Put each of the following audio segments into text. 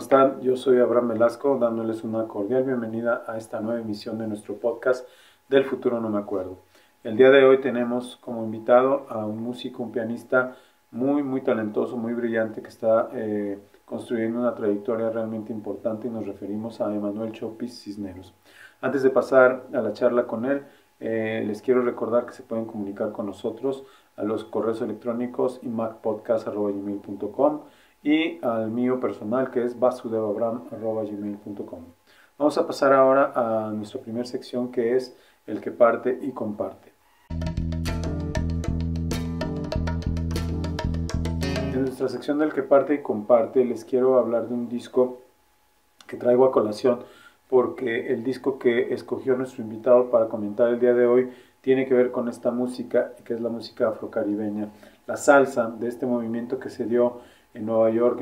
están? Yo soy Abraham Velasco, dándoles una cordial bienvenida a esta nueva emisión de nuestro podcast Del futuro no me acuerdo. El día de hoy tenemos como invitado a un músico, un pianista muy talentoso, muy brillante, que está construyendo una trayectoria realmente importante, y nos referimos a Emanuel Chopis Cisneros. Antes de pasar a la charla con él, les quiero recordar que se pueden comunicar con nosotros a los correos electrónicos imacpodcast@gmail.com y al mío personal, que es vasudevabram@gmail.com. Vamos a pasar ahora a nuestra primera sección, que es el que parte y comparte. En nuestra sección del que parte y comparte les quiero hablar de un disco que traigo a colación, porque el disco que escogió nuestro invitado para comentar el día de hoy tiene que ver con esta música, que es la música afrocaribeña, la salsa, de este movimiento que se dio en Nueva York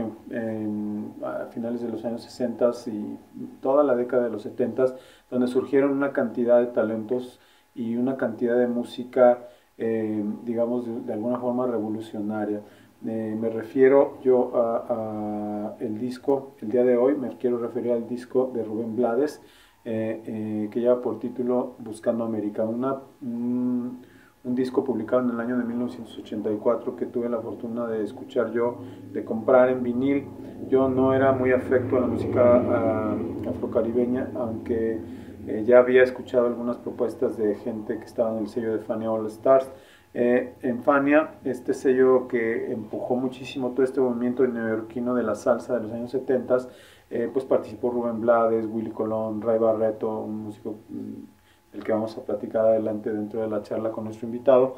a finales de los años 60 y toda la década de los 70, donde surgieron una cantidad de talentos y una cantidad de música, digamos, de alguna forma revolucionaria. Me refiero yo a el disco, el día de hoy me quiero referir al disco de Rubén Blades, que lleva por título Buscando América, un disco publicado en el año de 1984 que tuve la fortuna de escuchar yo, de comprar en vinil. Yo no era muy afecto a la música afrocaribeña, aunque ya había escuchado algunas propuestas de gente que estaba en el sello de Fania All Stars. En Fania, este sello que empujó muchísimo todo este movimiento neoyorquino de la salsa de los años 70, pues participó Rubén Blades, Willy Colón, Ray Barretto, un músico del que vamos a platicar adelante dentro de la charla con nuestro invitado.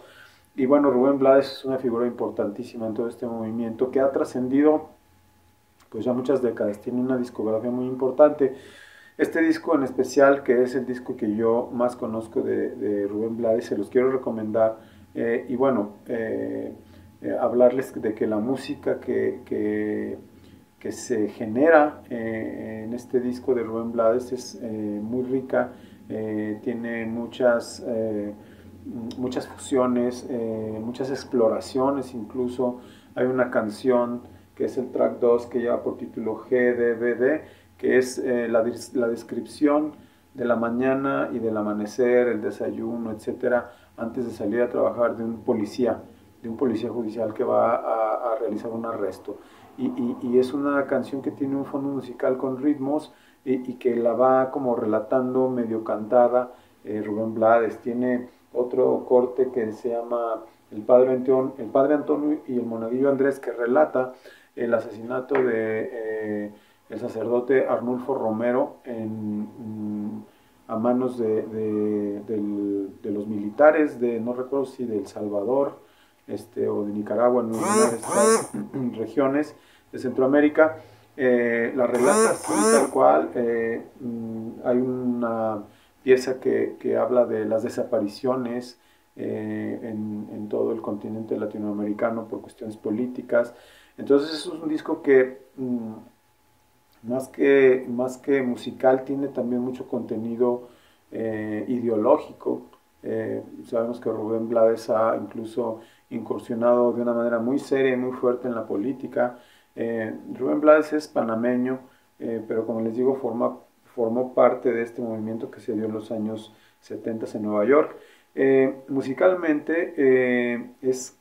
Y bueno, Rubén Blades es una figura importantísima en todo este movimiento, que ha trascendido pues ya muchas décadas, tiene una discografía muy importante. Este disco en especial, que es el disco que yo más conozco de Rubén Blades, se los quiero recomendar. Y bueno, hablarles de que la música que se genera en este disco de Rubén Blades es muy rica, tiene muchas fusiones, muchas exploraciones incluso. Hay una canción que es el track 2, que lleva por título GDBD, que es la descripción de la mañana y del amanecer, el desayuno, etcétera, antes de salir a trabajar de un policía judicial que va a realizar un arresto. Y es una canción que tiene un fondo musical con ritmos y que la va como relatando medio cantada Rubén Blades. Tiene otro corte que se llama el padre Antonio y el monaguillo Andrés, que relata el asesinato de el sacerdote Arnulfo Romero a manos de los militares no recuerdo si de El Salvador o de Nicaragua, en una de estas regiones de Centroamérica. La relata así, tal cual. Hay una pieza que habla de las desapariciones en todo el continente latinoamericano por cuestiones políticas. Entonces es un disco que más que musical, tiene también mucho contenido ideológico. Sabemos que Rubén Blades ha incluso incursionado de una manera muy seria y muy fuerte en la política. Rubén Blades es panameño, pero como les digo, formó parte de este movimiento que se dio en los años 70 en Nueva York. Musicalmente es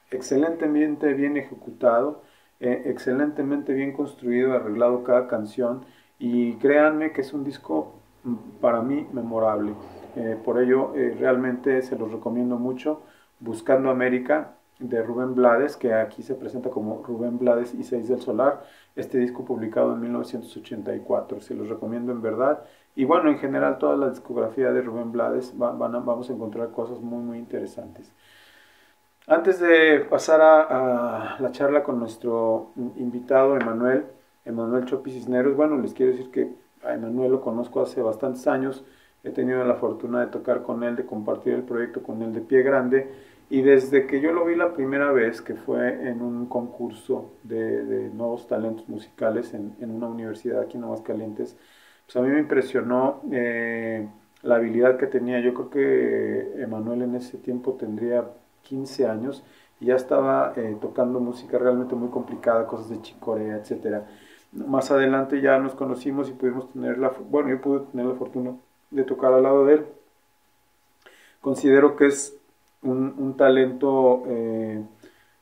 excelentemente bien ejecutado, excelentemente bien construido, arreglado cada canción, y créanme que es un disco para mí memorable. Por ello realmente se los recomiendo mucho. Buscando América, de Rubén Blades, que aquí se presenta como Rubén Blades y Seis del Solar, este disco publicado en 1984, se los recomiendo en verdad. Y bueno, en general toda la discografía de Rubén Blades vamos a encontrar cosas muy interesantes. Antes de pasar a la charla con nuestro invitado Emanuel Chopis Cisneros, bueno, les quiero decir que a Emanuel lo conozco hace bastantes años. He tenido la fortuna de tocar con él, de compartir el proyecto con él de Pie Grande, y desde que yo lo vi la primera vez, que fue en un concurso de nuevos talentos musicales en una universidad aquí en Aguascalientes, pues a mí me impresionó la habilidad que tenía. Yo creo que Emanuel en ese tiempo tendría 15 años y ya estaba tocando música realmente muy complicada, cosas de chicorea, etcétera. Más adelante ya nos conocimos y pudimos tener bueno, yo pude tener la fortuna de tocar al lado de él. Considero que es un talento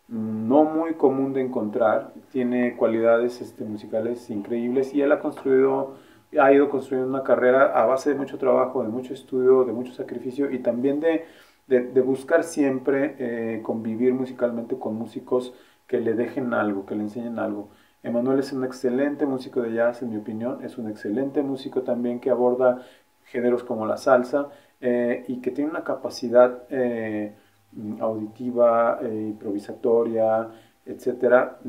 no muy común de encontrar, tiene cualidades musicales increíbles y él ha ido construyendo una carrera a base de mucho trabajo, de mucho estudio, de mucho sacrificio y también de buscar siempre convivir musicalmente con músicos que le dejen algo, que le enseñen algo. Emanuel es un excelente músico de jazz, en mi opinión, es un excelente músico también que aborda géneros como la salsa y que tiene una capacidad auditiva, improvisatoria, etcétera,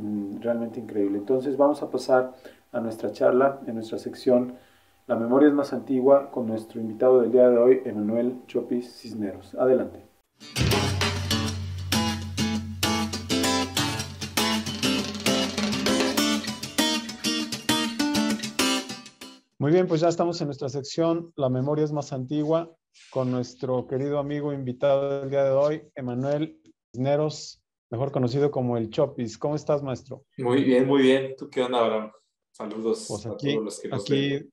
realmente increíble. Entonces vamos a pasar a nuestra charla, en nuestra sección La memoria es más antigua, con nuestro invitado del día de hoy, Emanuel Chopis Cisneros. Adelante. Muy bien, pues ya estamos en nuestra sección La memoria es más antigua con nuestro querido amigo invitado del día de hoy, Emanuel Cisneros, mejor conocido como el Chopis. ¿Cómo estás, maestro? Muy bien, muy bien. ¿Tú qué onda, Abraham? Saludos Pues a todos aquí, los que nos ven. aquí,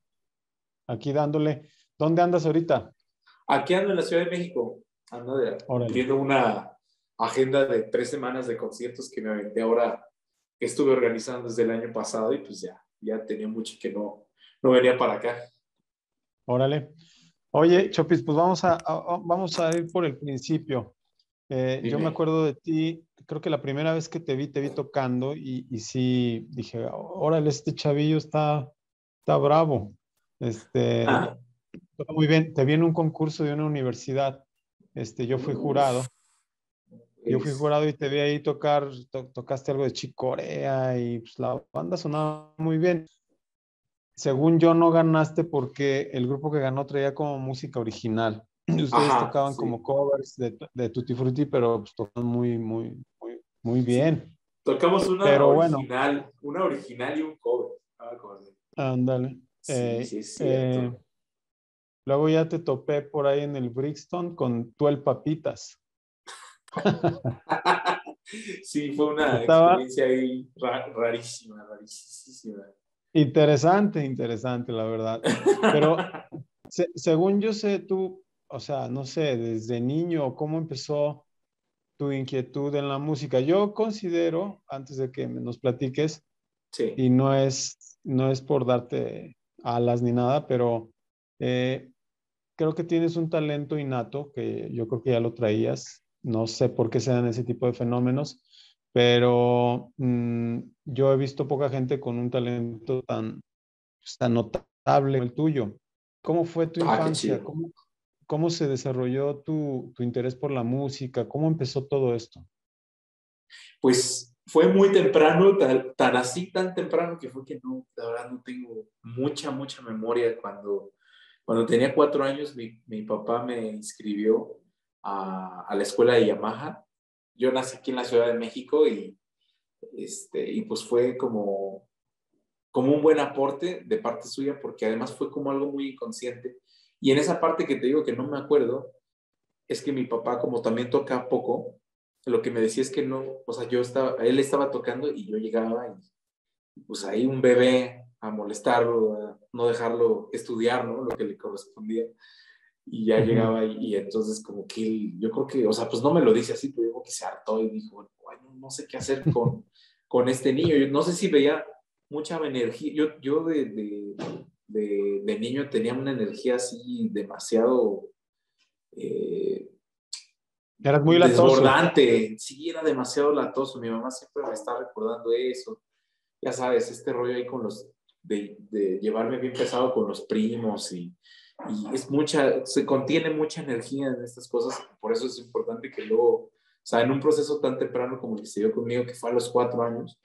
aquí dándole. ¿Dónde andas ahorita? Aquí ando en la Ciudad de México. Ando Órale. cumpliendo una agenda de 3 semanas de conciertos que me aventé ahora, que estuve organizando desde el año pasado y pues ya tenía mucho que no venía para acá. Órale. Oye, Chopis, pues vamos a ir por el principio. Yo me Dime. acuerdo de ti, creo que la primera vez que te vi tocando y sí dije, órale, este chavillo está bravo. Este, Ah, toca muy bien, te vi en un concurso de una universidad. Yo fui jurado. uf, Yo fui es- jurado y te vi ahí tocaste algo de Chick Corea y pues, la banda sonaba muy bien. Según yo, no ganaste porque el grupo que ganó traía como música original. Y ustedes ajá, tocaban como sí, covers de Tutti Frutti, pero pues tocaban muy sí. bien. Tocamos Pero bueno, una original y un cover. Ah, me acordé. ándale. Sí, Eh, sí, es eh, cierto. luego ya te topé por ahí en el Brixton con Tuel Papitas. Sí, fue una Estaba experiencia ahí rarísima, rarísima. interesante, la verdad. Pero según yo sé, tú, o sea, no sé, desde niño, ¿cómo empezó tu inquietud en la música? Yo considero, antes de que nos platiques, Sí. y no es por darte alas ni nada, pero eh, creo que tienes un talento innato, que yo creo que ya lo traías. No sé por qué se dan ese tipo de fenómenos, pero yo he visto poca gente con un talento tan notable como el tuyo. ¿Cómo fue tu Ah, qué infancia? chido. Cómo se desarrolló tu interés por la música? ¿Cómo empezó todo esto? Pues fue muy temprano, tan así, tan temprano que fue que no, la verdad no tengo mucha memoria. Cuando tenía 4 años, mi papá me inscribió a la escuela de Yamaha. Yo nací aquí en la Ciudad de México y pues fue como un buen aporte de parte suya, porque además fue como algo muy inconsciente. Y en esa parte que te digo que no me acuerdo, es que mi papá, como también toca poco, lo que me decía es que no, o sea, él estaba tocando y yo llegaba y pues ahí un bebé a molestarlo, a no dejarlo estudiar, ¿no? Lo que le correspondía. Y ya Ujú. llegaba y entonces como que yo creo que, o sea, pues no me lo dice así, pero yo creo que se hartó y dijo, bueno, no sé qué hacer con este niño. Yo no sé si veía mucha energía. Yo de niño tenía una energía así demasiado eh, Eras muy latoso. desbordante. Sí, era demasiado latoso. Mi mamá siempre me está recordando eso. Ya sabes, este rollo ahí de llevarme bien pesado con los primos y se contiene mucha energía en estas cosas. Por eso es importante que luego, o sea, en un proceso tan temprano como el que se dio conmigo, que fue a los 4 años,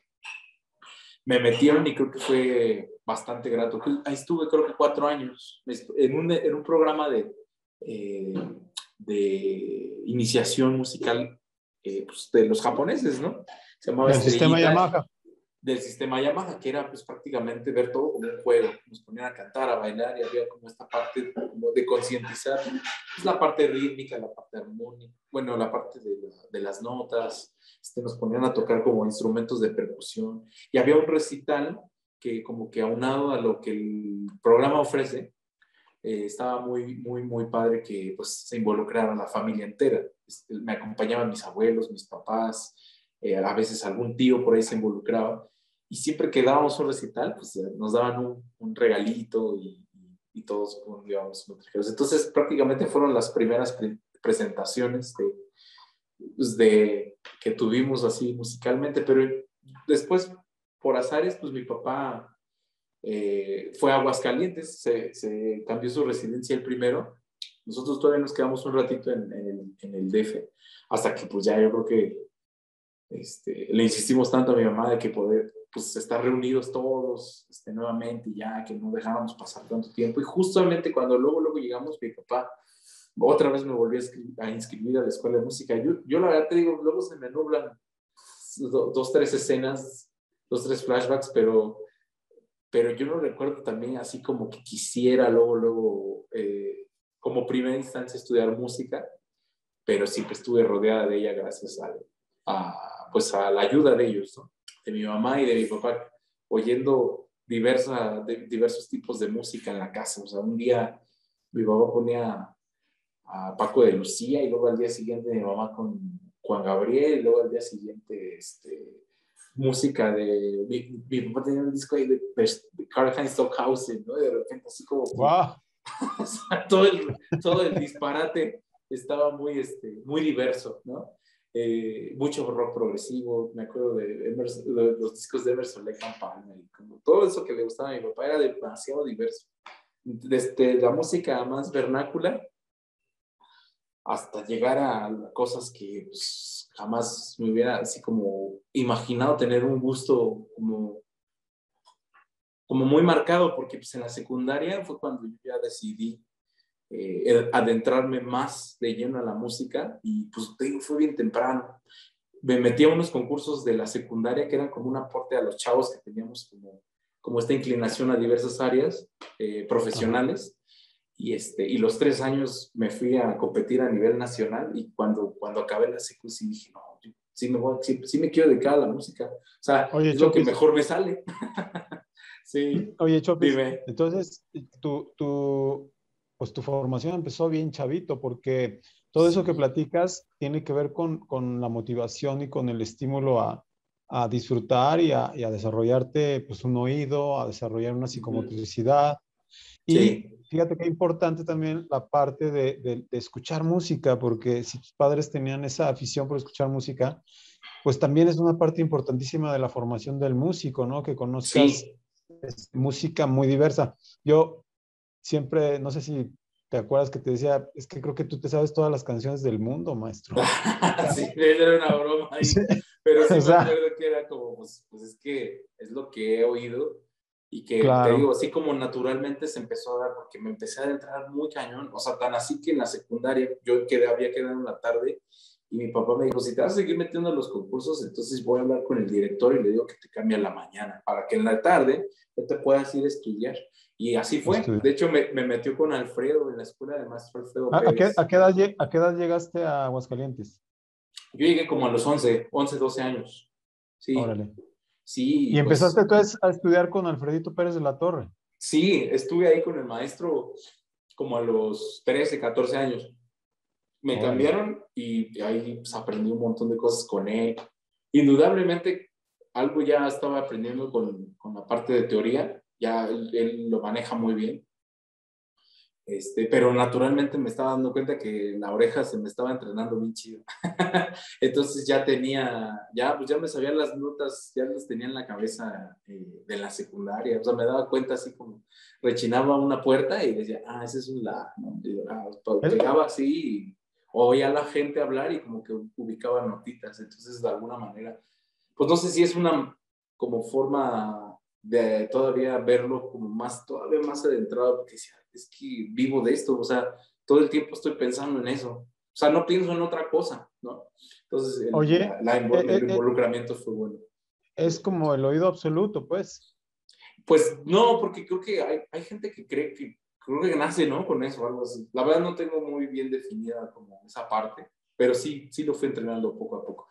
me metieron y creo que fue bastante grato. Ahí estuve creo que 4 años en un programa eh, de iniciación musical pues, de los japoneses, ¿no? Se llamaba Del sistema Estrellita Yamaha. del sistema Yamaha, que era pues prácticamente ver todo como un juego. Nos ponían a cantar, a bailar y había como esta parte como de concientizar pues, la parte rítmica, la parte armónica, bueno, la parte de las notas, nos ponían a tocar como instrumentos de percusión y había un recital que como que aunado a lo que el programa ofrece, estaba muy, muy, muy padre que pues se involucrara la familia entera. Me acompañaban mis abuelos, mis papás, a veces algún tío por ahí se involucraba. Y siempre que dábamos un recital, pues nos daban un regalito y todos íbamos muy ligeros. Entonces prácticamente fueron las primeras presentaciones pues, que tuvimos así musicalmente, pero después por azares, pues mi papá fue a Aguascalientes, se cambió su residencia el primero. Nosotros todavía nos quedamos un ratito en el DF, hasta que pues ya yo creo que le insistimos tanto a mi mamá de que poder pues estar reunidos todos nuevamente y ya que no dejáramos pasar tanto tiempo. Y justamente cuando luego llegamos, mi papá otra vez me volví a inscribir a la escuela de música. Yo la verdad te digo, luego se me nublan dos, tres escenas, dos, tres flashbacks, pero yo no recuerdo también así como que quisiera luego, como primera instancia estudiar música, pero siempre estuve rodeada de ella gracias pues a la ayuda de ellos, ¿no? De mi mamá y de mi papá, oyendo diversos tipos de música en la casa. O sea, un día mi papá ponía a Paco de Lucía y luego al día siguiente mi mamá con Juan Gabriel y luego al día siguiente música mi papá tenía un disco ahí de Karl-Heinz Stockhausen, ¿no? Y de repente así como que ¡Wow! o sea, todo el disparate estaba muy diverso, ¿no? Mucho rock progresivo, me acuerdo de los discos de Emerson Lake and Palmer y como todo eso que le gustaba a mi papá era demasiado diverso. Desde la música más vernácula hasta llegar a cosas que pues, jamás me hubiera así como imaginado tener un gusto como muy marcado, porque pues en la secundaria fue cuando yo ya decidí adentrarme más de lleno a la música y pues te digo, fue bien temprano. Me metí a unos concursos de la secundaria que eran como un aporte a los chavos que teníamos como esta inclinación a diversas áreas profesionales. Y los 3 años me fui a competir a nivel nacional y cuando acabé la secu sí dije, no, sí me quiero dedicar a la música. O sea, Oye, es lo que Chopis, mejor me sale. Sí, oye, Chopis, dime. entonces pues tu formación empezó bien chavito, porque todo eso que Sí, platicas tiene que ver con la motivación y con el estímulo a disfrutar y a desarrollarte pues un oído, a desarrollar una psicomotricidad. Y sí, fíjate qué importante también la parte de escuchar música, porque si tus padres tenían esa afición por escuchar música, pues también es una parte importantísima de la formación del músico, ¿no? Que conozcas sí. música muy diversa. Yo siempre, no sé si te acuerdas que te decía, es que creo que tú te sabes todas las canciones del mundo, maestro. Sí, era una broma ahí, Sí, pero sí o me sea, acuerdo que era como, pues es que es lo que he oído y que te digo, claro. así como naturalmente se empezó a dar, porque me empecé a adentrar muy cañón, o sea, tan así que en la secundaria yo había quedado en la tarde y mi papá me dijo, si te vas a seguir metiendo a los concursos, entonces voy a hablar con el director y le digo que te cambie a la mañana, para que en la tarde ya te puedas ir a estudiar. Y así fue. De Estudia. hecho, me metió con Alfredo en la escuela de maestro Alfredo ¿A qué, Pérez. a qué edad llegaste a Aguascalientes? Yo llegué como a los 12 años. Sí, Órale. sí, Y empezaste pues entonces a estudiar con Alfredito Pérez de la Torre. sí, estuve ahí con el maestro como a los 13, 14 años. Me Órale. cambiaron y ahí pues, aprendí un montón de cosas con él. Indudablemente, algo ya estaba aprendiendo con la parte de teoría, ya él lo maneja muy bien. Pero naturalmente me estaba dando cuenta que la oreja se me estaba entrenando bien chido. Entonces pues ya me sabía las notas, ya las tenía en la cabeza de la secundaria. O sea, me daba cuenta así como rechinaba una puerta y decía, ese es un la, ¿no? Y Es- pegaba así, o oía a la gente hablar y como que ubicaba notitas. Entonces, de alguna manera, pues no sé si es una como forma de todavía verlo como todavía más adentrado, porque decía, es que vivo de esto, o sea, todo el tiempo estoy pensando en eso, o sea, no pienso en otra cosa, ¿no? Entonces, Oye, el involucramiento fue bueno. es como el oído absoluto, pues. Pues no, porque creo que hay gente que creo que nace, ¿no? Con eso, algo así. La verdad no tengo muy bien definida como esa parte, pero sí lo fui entrenando poco a poco.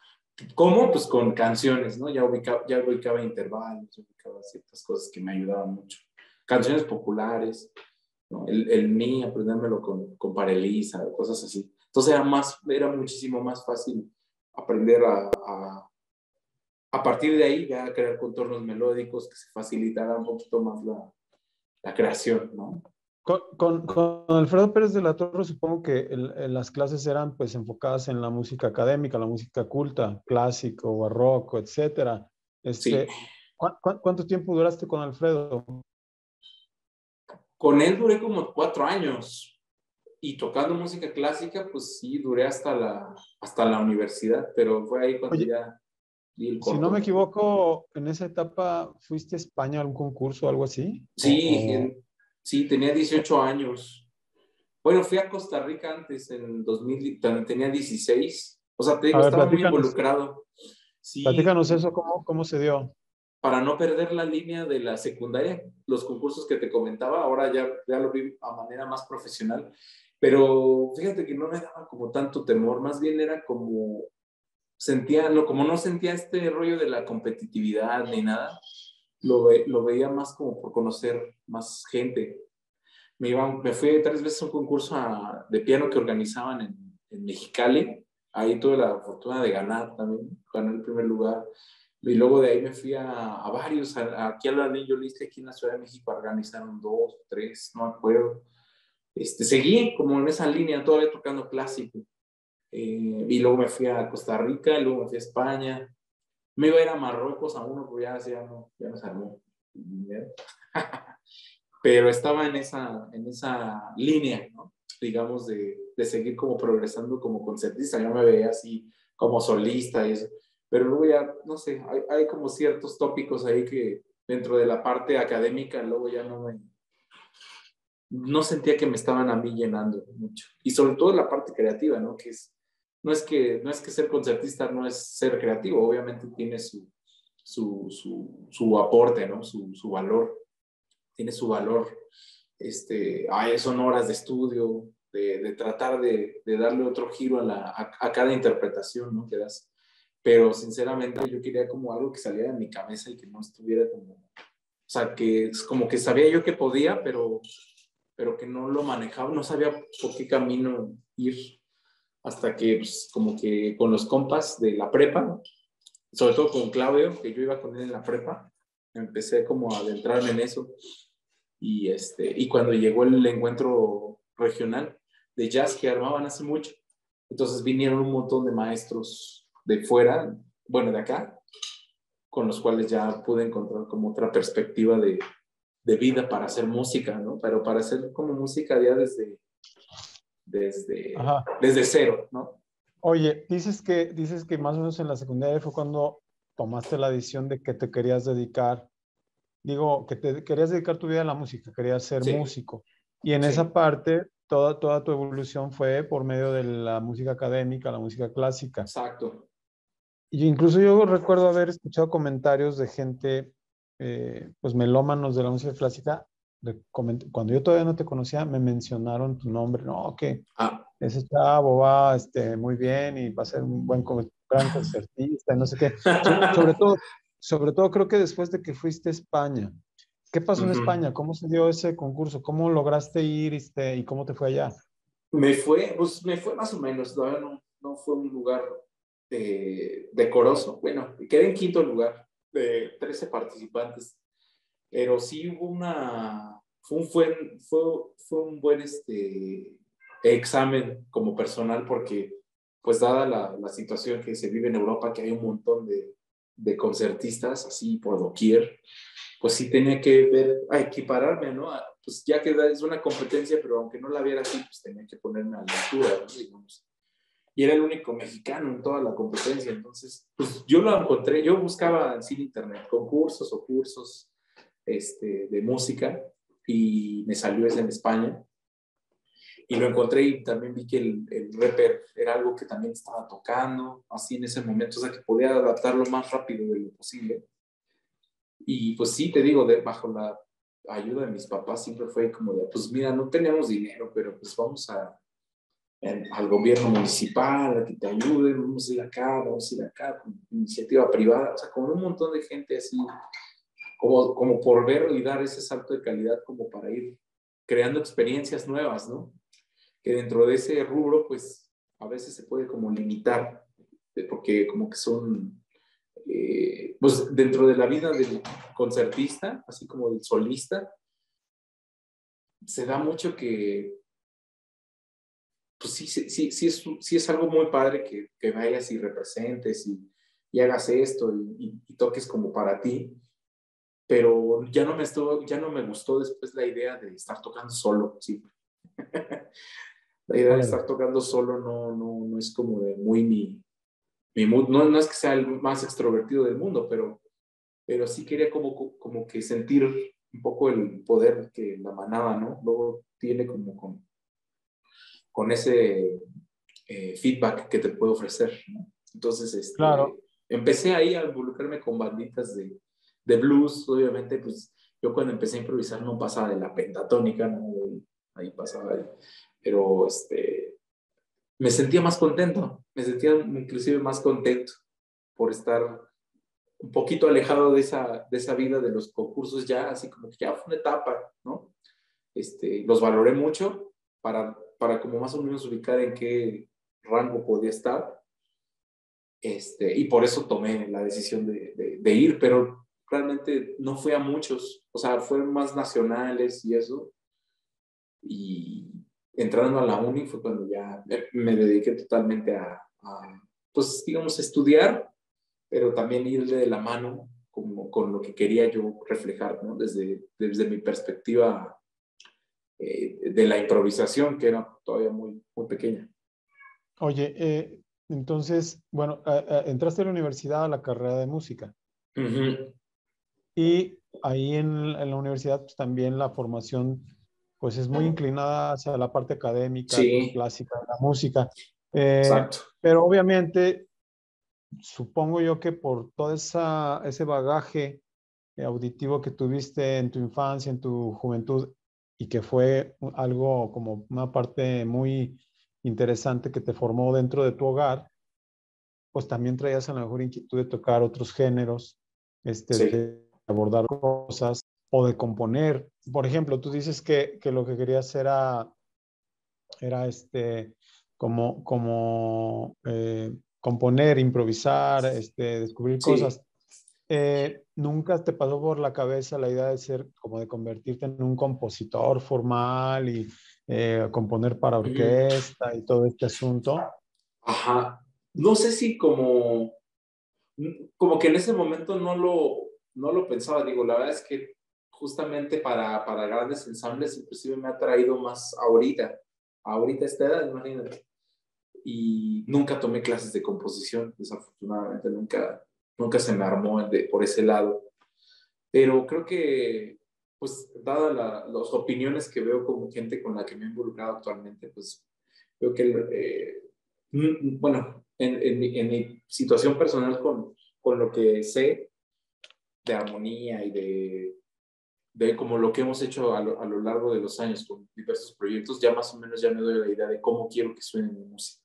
¿Cómo? Pues con canciones, ¿no? Ya ubicaba intervalos, ya ubicaba ciertas cosas que me ayudaban mucho. Canciones populares, ¿no? El mi, aprendérmelo con Parelisa, cosas así. Entonces era muchísimo más fácil aprender a partir de ahí ya crear contornos melódicos que se facilitara un poquito más la creación, ¿no? Con Alfredo Pérez de la Torre, supongo que las clases eran pues enfocadas en la música académica, la música culta, clásico, barroco, etcétera. Sí. ¿Cuánto tiempo duraste con Alfredo? Con él duré como 4 años y tocando música clásica, pues sí, duré hasta la universidad, pero fue ahí cuando Oye, ya di el si no me corto. equivoco, en esa etapa fuiste a España a algún concurso o algo así. Sí, sí, tenía 18 años. Bueno, fui a Costa Rica antes, en 2000, cuando tenía 16. O sea, te A digo, ver, estaba muy involucrado. Sí, platícanos eso, ¿cómo se dio? para no perder la línea de la secundaria, los concursos que te comentaba, ahora ya lo vi a manera más profesional, pero fíjate que no me daba como tanto temor, más bien era como, como no sentía este rollo de la competitividad ni nada, lo veía más como por conocer más gente. Me fui 3 veces a un concurso de piano que organizaban en Mexicali. Ahí tuve la fortuna de ganar también. Gané el primer lugar. Y luego de ahí me fui a varios. Aquí al Anillo Liste, aquí en la Ciudad de México, organizaron 2, 3, no me acuerdo. Seguí como en esa línea, todavía tocando clásico. Y luego me fui a Costa Rica, y luego me fui a España. Me iba a ir a Marruecos a uno, pero ya no se armó. Pero estaba en esa línea, ¿no? Digamos, de seguir como progresando como concertista. Yo me veía así como solista y eso. Pero luego ya, no sé, hay como ciertos tópicos ahí que dentro de la parte académica luego ya no sentía que me estaban a mí llenando mucho. Y sobre todo la parte creativa, ¿no? No es que ser concertista no es ser creativo, obviamente tiene su aporte, ¿no? Su valor, tiene su valor. Son horas de estudio, de tratar de darle otro giro a cada interpretación, ¿no? Que das. Pero sinceramente yo quería como algo que saliera de mi cabeza y que no estuviera como, o sea, que es como que sabía yo que podía, pero que no lo manejaba, no sabía por qué camino ir, hasta que pues, como que con los compas de la prepa, sobre todo con Claudio, que yo iba con él en la prepa, empecé como a adentrarme en eso. Y cuando llegó el encuentro regional de jazz que armaban hace mucho, entonces vinieron un montón de maestros de fuera, bueno, de acá, con los cuales ya pude encontrar como otra perspectiva de vida para hacer música, ¿no? Pero para hacer como música ya desde, Ajá. desde cero, ¿no? Oye, dices que más o menos en la secundaria fue cuando tomaste la decisión de que te querías dedicar, digo, que te querías dedicar tu vida a la música, querías ser Sí, músico. Y en esa sí, parte, toda tu evolución fue por medio de la música académica, la música clásica. exacto. Y incluso yo recuerdo haber escuchado comentarios de gente, pues melómanos de la música clásica, cuando yo todavía no te conocía, me mencionaron tu nombre, no, que Ah, ese chavo va muy bien y va a ser un gran concertista, y no sé qué. Sobre todo creo que después de que fuiste a España. ¿Qué pasó en uh-huh. España? ¿Cómo se dio ese concurso? ¿Cómo lograste ir y cómo te fue allá? Pues me fue más o menos, todavía no fue un lugar decoroso. Bueno, quedé en quinto lugar de 13 participantes, pero sí hubo fue un buen examen como personal porque, pues dada la situación que se vive en Europa, que hay un montón de concertistas así por doquier, pues sí tenía que a equipararme, ¿no? Pues ya que es una competencia, pero aunque no la viera así, pues tenía que ponerme a la altura, ¿no? Digamos. Y era el único mexicano en toda la competencia, entonces, pues yo lo encontré, yo buscaba en internet concursos o cursos de música y me salió ese en España y lo encontré y también vi que el rapper era algo que también estaba tocando así en ese momento, o sea que podía adaptarlo más rápido de lo posible. Y pues sí, te digo, bajo la ayuda de mis papás siempre fue como de, pues mira, no tenemos dinero, pero pues al gobierno municipal, a que te ayuden, vamos a ir acá, con iniciativa privada, o sea, con un montón de gente así, como por ver y dar ese salto de calidad como para ir creando experiencias nuevas, ¿no? Que dentro de ese rubro, pues, a veces se puede como limitar, porque como que son, pues, dentro de la vida del concertista, así como del solista, se da mucho que, pues sí es algo muy padre que vayas y representes y hagas esto y toques como para ti, pero ya no me gustó después la idea de estar tocando solo, sí. La idea de Órale. estar tocando solo no es como de muy mi mood. No es que sea el más extrovertido del mundo, pero sí quería como que sentir un poco el poder que la manada, ¿no? Luego tiene como con ese feedback que te puede ofrecer, ¿no? Entonces, Claro. empecé ahí a involucrarme con banditas de blues, obviamente, pues yo cuando empecé a improvisar no pasaba de la pentatónica, ¿no? Ahí pasaba, pero me sentía más contento, me sentía inclusive más contento por estar un poquito alejado de esa vida de los concursos ya, así como que ya fue una etapa, ¿no? Los valoré mucho para como más o menos ubicar en qué rango podía estar, y por eso tomé la decisión de ir, pero realmente no fui a muchos, o sea, fueron más nacionales y eso, y entrando a la uni fue cuando ya me dediqué totalmente pues, digamos, estudiar, pero también ir de la mano como, con lo que quería yo reflejar, ¿no? Desde mi perspectiva de la improvisación, que era todavía muy, muy pequeña. Oye, entonces, bueno, entraste a la universidad a la carrera de música Ujú. y ahí en la universidad pues, también la formación pues es muy inclinada hacia la parte académica, Sí, clásica de la música. Eh, exacto. pero obviamente supongo yo que por todo ese bagaje auditivo que tuviste en tu infancia, en tu juventud, y que fue algo como una parte muy interesante que te formó dentro de tu hogar, pues también traías a lo mejor inquietud de tocar otros géneros, Sí. de abordar cosas o de componer. Por ejemplo, tú dices que lo que querías era como componer, improvisar, descubrir Sí. cosas. ¿Nunca te pasó por la cabeza la idea de ser, como de convertirte en un compositor formal y componer para Ujú. orquesta y todo este asunto? Ajá. No sé si como que en ese momento no lo pensaba. Digo, la verdad es que justamente para grandes ensambles inclusive me ha traído más ahorita esta edad, imagínate. Y nunca tomé clases de composición, desafortunadamente, nunca se me armó por ese lado. Pero creo que, pues, dadas las opiniones que veo como gente con la que me he involucrado actualmente, pues, creo que, bueno, en mi situación personal con lo que sé de armonía y de como lo que hemos hecho a lo largo de los años con diversos proyectos, ya más o menos ya me doy la idea de cómo quiero que suene mi música.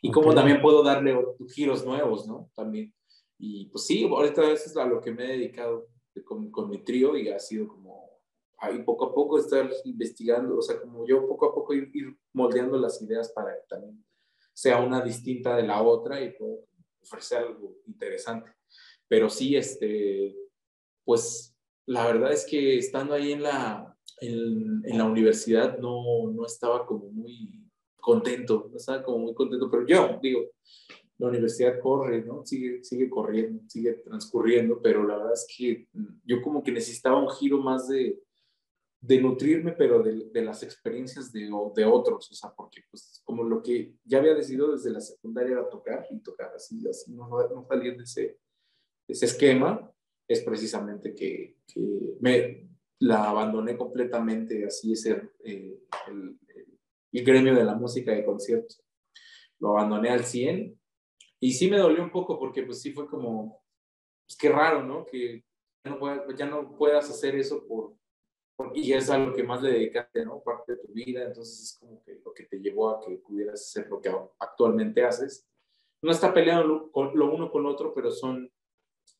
Y Ok. cómo también puedo darle giros nuevos, ¿no? También. Y pues sí, ahorita eso es a lo que me he dedicado con mi trío y ha sido como ahí poco a poco estar investigando, o sea, como yo poco a poco ir moldeando las ideas para que también sea una distinta de la otra y pueda ofrecer algo interesante. Pero sí, pues la verdad es que estando ahí en la universidad no estaba como muy contento, no estaba como muy contento, pero yo digo, la universidad corre, ¿no? Sigue corriendo, sigue transcurriendo, pero la verdad es que yo como que necesitaba un giro más de nutrirme, pero de las experiencias de otros, o sea, porque pues como lo que ya había decidido desde la secundaria era tocar y tocar así no salir de ese esquema, es precisamente que me la abandoné completamente, así es el gremio de la música de conciertos. Lo abandoné al 100 y sí me dolió un poco porque pues sí fue como, pues qué raro, ¿no? Que ya no puedas hacer eso y es a lo que más le dedicaste, ¿no? Parte de tu vida, entonces es como que lo que te llevó a que pudieras hacer lo que actualmente haces. No está peleando lo uno con lo otro, pero son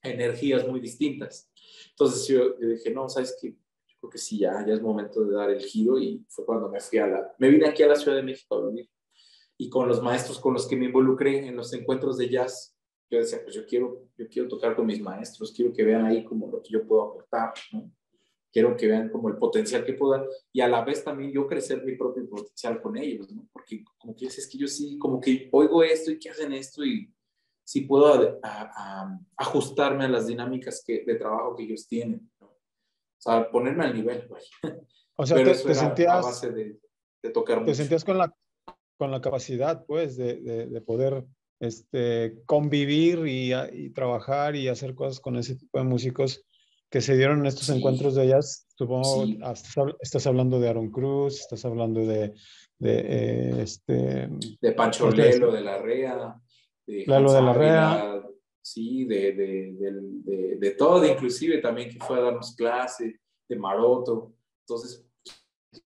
energías muy distintas. Entonces yo dije, no, ¿sabes qué? Yo creo que sí, ya es momento de dar el giro, y fue cuando me vine aquí a la Ciudad de México a vivir, y con los maestros con los que me involucré en los encuentros de jazz, yo decía, pues yo quiero tocar con mis maestros, quiero que vean ahí como lo que yo puedo aportar, ¿no? Quiero que vean como el potencial que puedo dar, y a la vez también yo crecer mi propio potencial con ellos, ¿no? Porque como que es que yo sí, como que oigo esto y que hacen esto, y sí puedo ajustarme a las dinámicas de trabajo que ellos tienen, ¿no? O sea, ponerme al nivel, güey. O sea, Pero te, eso te era a sentías, base de tocar te mucho. sentías con la capacidad, pues, de poder convivir y trabajar y hacer cosas con ese tipo de músicos que se dieron en estos encuentros Sí, de jazz. Supongo, sí. estás hablando de Aaron Cruz, estás hablando De Pancho ¿cómo te Lelo, decía? de la Rea, de Lalo Hans de la Rea, Ávila, sí, de todo, inclusive también que fue a darnos clase, de Maroto. Entonces,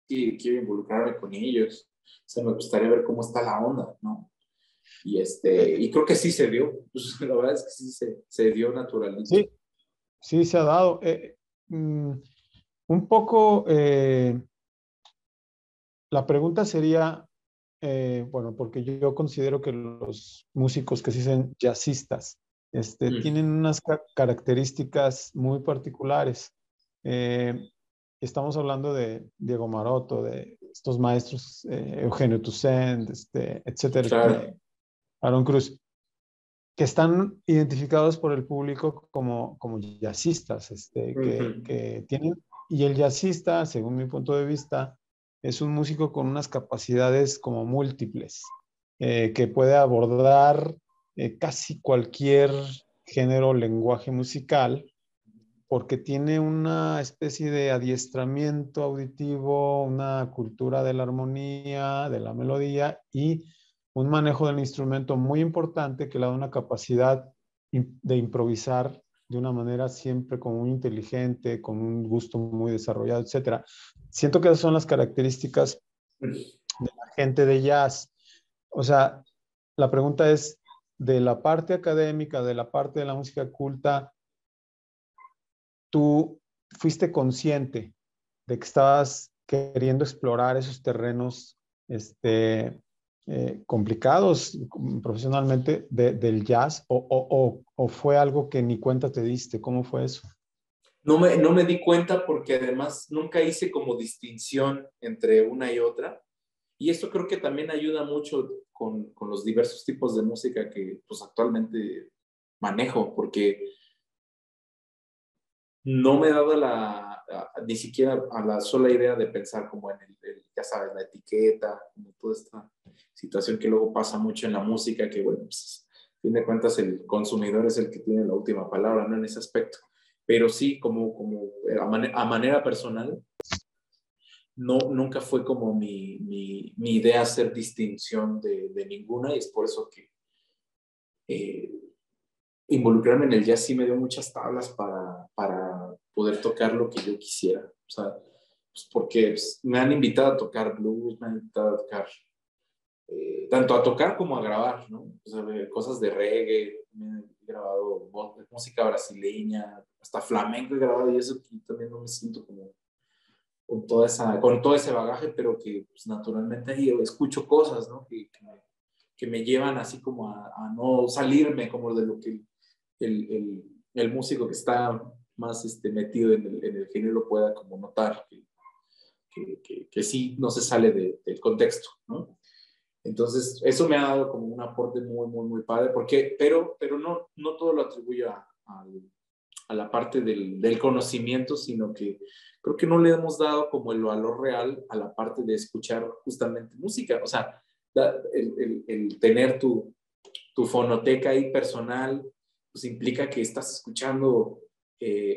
sí, quiero involucrarme con ellos. O sea, me gustaría ver cómo está la onda, ¿no? Y creo que sí se dio. Pues, la verdad es que sí se dio naturalito. sí, sí se ha dado. Mm, un poco, la pregunta sería, bueno, porque yo considero que los músicos que se dicen jazzistas, Mm, tienen unas características muy particulares. Eh, estamos hablando de Diego Maroto, de estos maestros, Eugenio Toussaint, etcétera, claro. Aaron Cruz, que están identificados por el público como jazzistas, Ujú. que tienen, y el jazzista, según mi punto de vista, es un músico con unas capacidades como múltiples, que puede abordar casi cualquier género o lenguaje musical, porque tiene una especie de adiestramiento auditivo, una cultura de la armonía, de la melodía y un manejo del instrumento muy importante que le da una capacidad de improvisar de una manera siempre como muy inteligente, con un gusto muy desarrollado, etcétera. Siento que esas son las características de la gente de jazz. O sea, la pregunta es, de la parte académica, de la parte de la música culta, ¿tú fuiste consciente de que estabas queriendo explorar esos terrenos complicados profesionalmente del jazz o fue algo que ni cuenta te diste? ¿Cómo fue eso? No me di cuenta porque además nunca hice como distinción entre una y otra. Y esto creo que también ayuda mucho con los diversos tipos de música que pues actualmente manejo, porque no me he dado ni siquiera a la sola idea de pensar como en ya sabes, la etiqueta, como toda esta situación que luego pasa mucho en la música, que bueno, pues, a fin de cuentas el consumidor es el que tiene la última palabra, ¿no? En ese aspecto. Pero sí, como a manera personal, no, nunca fue como mi idea hacer distinción de ninguna, y es por eso que eh, involucrarme en el jazz sí me dio muchas tablas para poder tocar lo que yo quisiera. O sea, pues porque pues, me han invitado a tocar blues, me han invitado a tocar, tanto a tocar como a grabar, ¿no? O sea, cosas de reggae, me he grabado música brasileña, hasta flamenco he grabado, y eso que también no me siento como con todo ese bagaje, pero que pues, naturalmente ahí escucho cosas, ¿no? Que me llevan así como a no salirme como de lo que el músico que está más metido en el género pueda como notar que sí no se sale del contexto, ¿no? Entonces, eso me ha dado como un aporte muy, muy, muy padre, pero no todo lo atribuyo a la parte del conocimiento, sino que creo que no le hemos dado como el valor real a la parte de escuchar justamente música. O sea, el tener tu fonoteca ahí personal, pues implica que estás escuchando,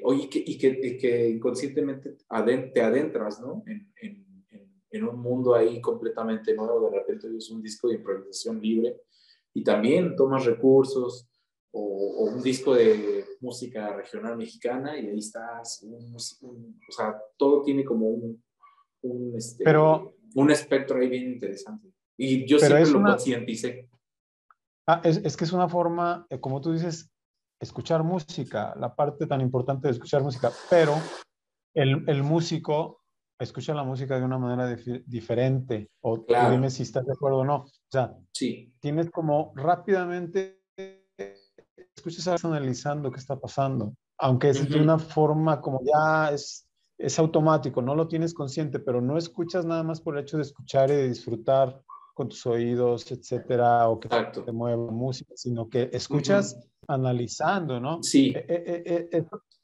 oye, y que inconscientemente te adentras, ¿no? En un mundo ahí completamente nuevo. De repente es un disco de improvisación libre y también tomas recursos o un disco de música regional mexicana y ahí estás, o sea, todo tiene como Pero, un espectro ahí bien interesante. Y yo pero siempre es lo una, concienticé. es que es una forma, como tú dices, escuchar música, la parte tan importante de escuchar música, pero el músico escucha la música de una manera diferente, o tú dime Claro, si estás de acuerdo o no. O sea, sí. tienes como rápidamente, escuchas analizando qué está pasando, aunque es de una Ujú, forma como ya es automático, no lo tienes consciente, pero no escuchas nada más por el hecho de escuchar y de disfrutar con tus oídos, etcétera, o que te exacto. mueva música, sino que escuchas Ujú, analizando, ¿no? sí,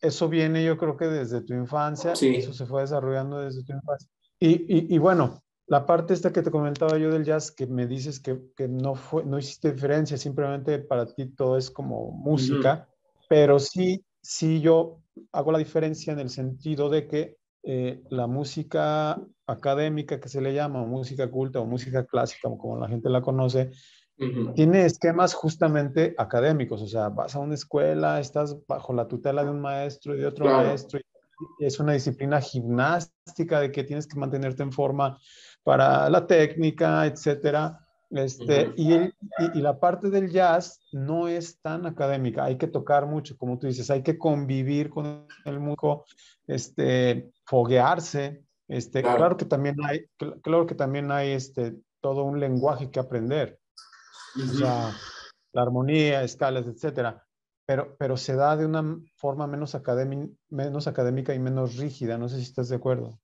Eso viene yo creo que desde tu infancia y eso sí. se fue desarrollando desde tu infancia. Y bueno, la parte esta que te comentaba yo del jazz, que me dices que no fue, no hiciste diferencia, simplemente para ti todo es como Ujú, música, pero sí yo hago la diferencia en el sentido de que la música académica que se le llama, o música culta o música clásica, como la gente la conoce, ujú, tiene esquemas justamente académicos, o sea, vas a una escuela, estás bajo la tutela de un maestro y de otro claro. maestro, y es una disciplina gimnástica de que tienes que mantenerte en forma para la técnica, etcétera. Ujú, Y la parte del jazz no es tan académica, hay que tocar mucho, como tú dices, hay que convivir con el músico, foguearse, claro claro. que también hay, claro que también hay todo un lenguaje que aprender, o Ujú. sea, la armonía, escalas, etcétera, pero se da de una forma menos académica y menos rígida, no sé si estás de acuerdo.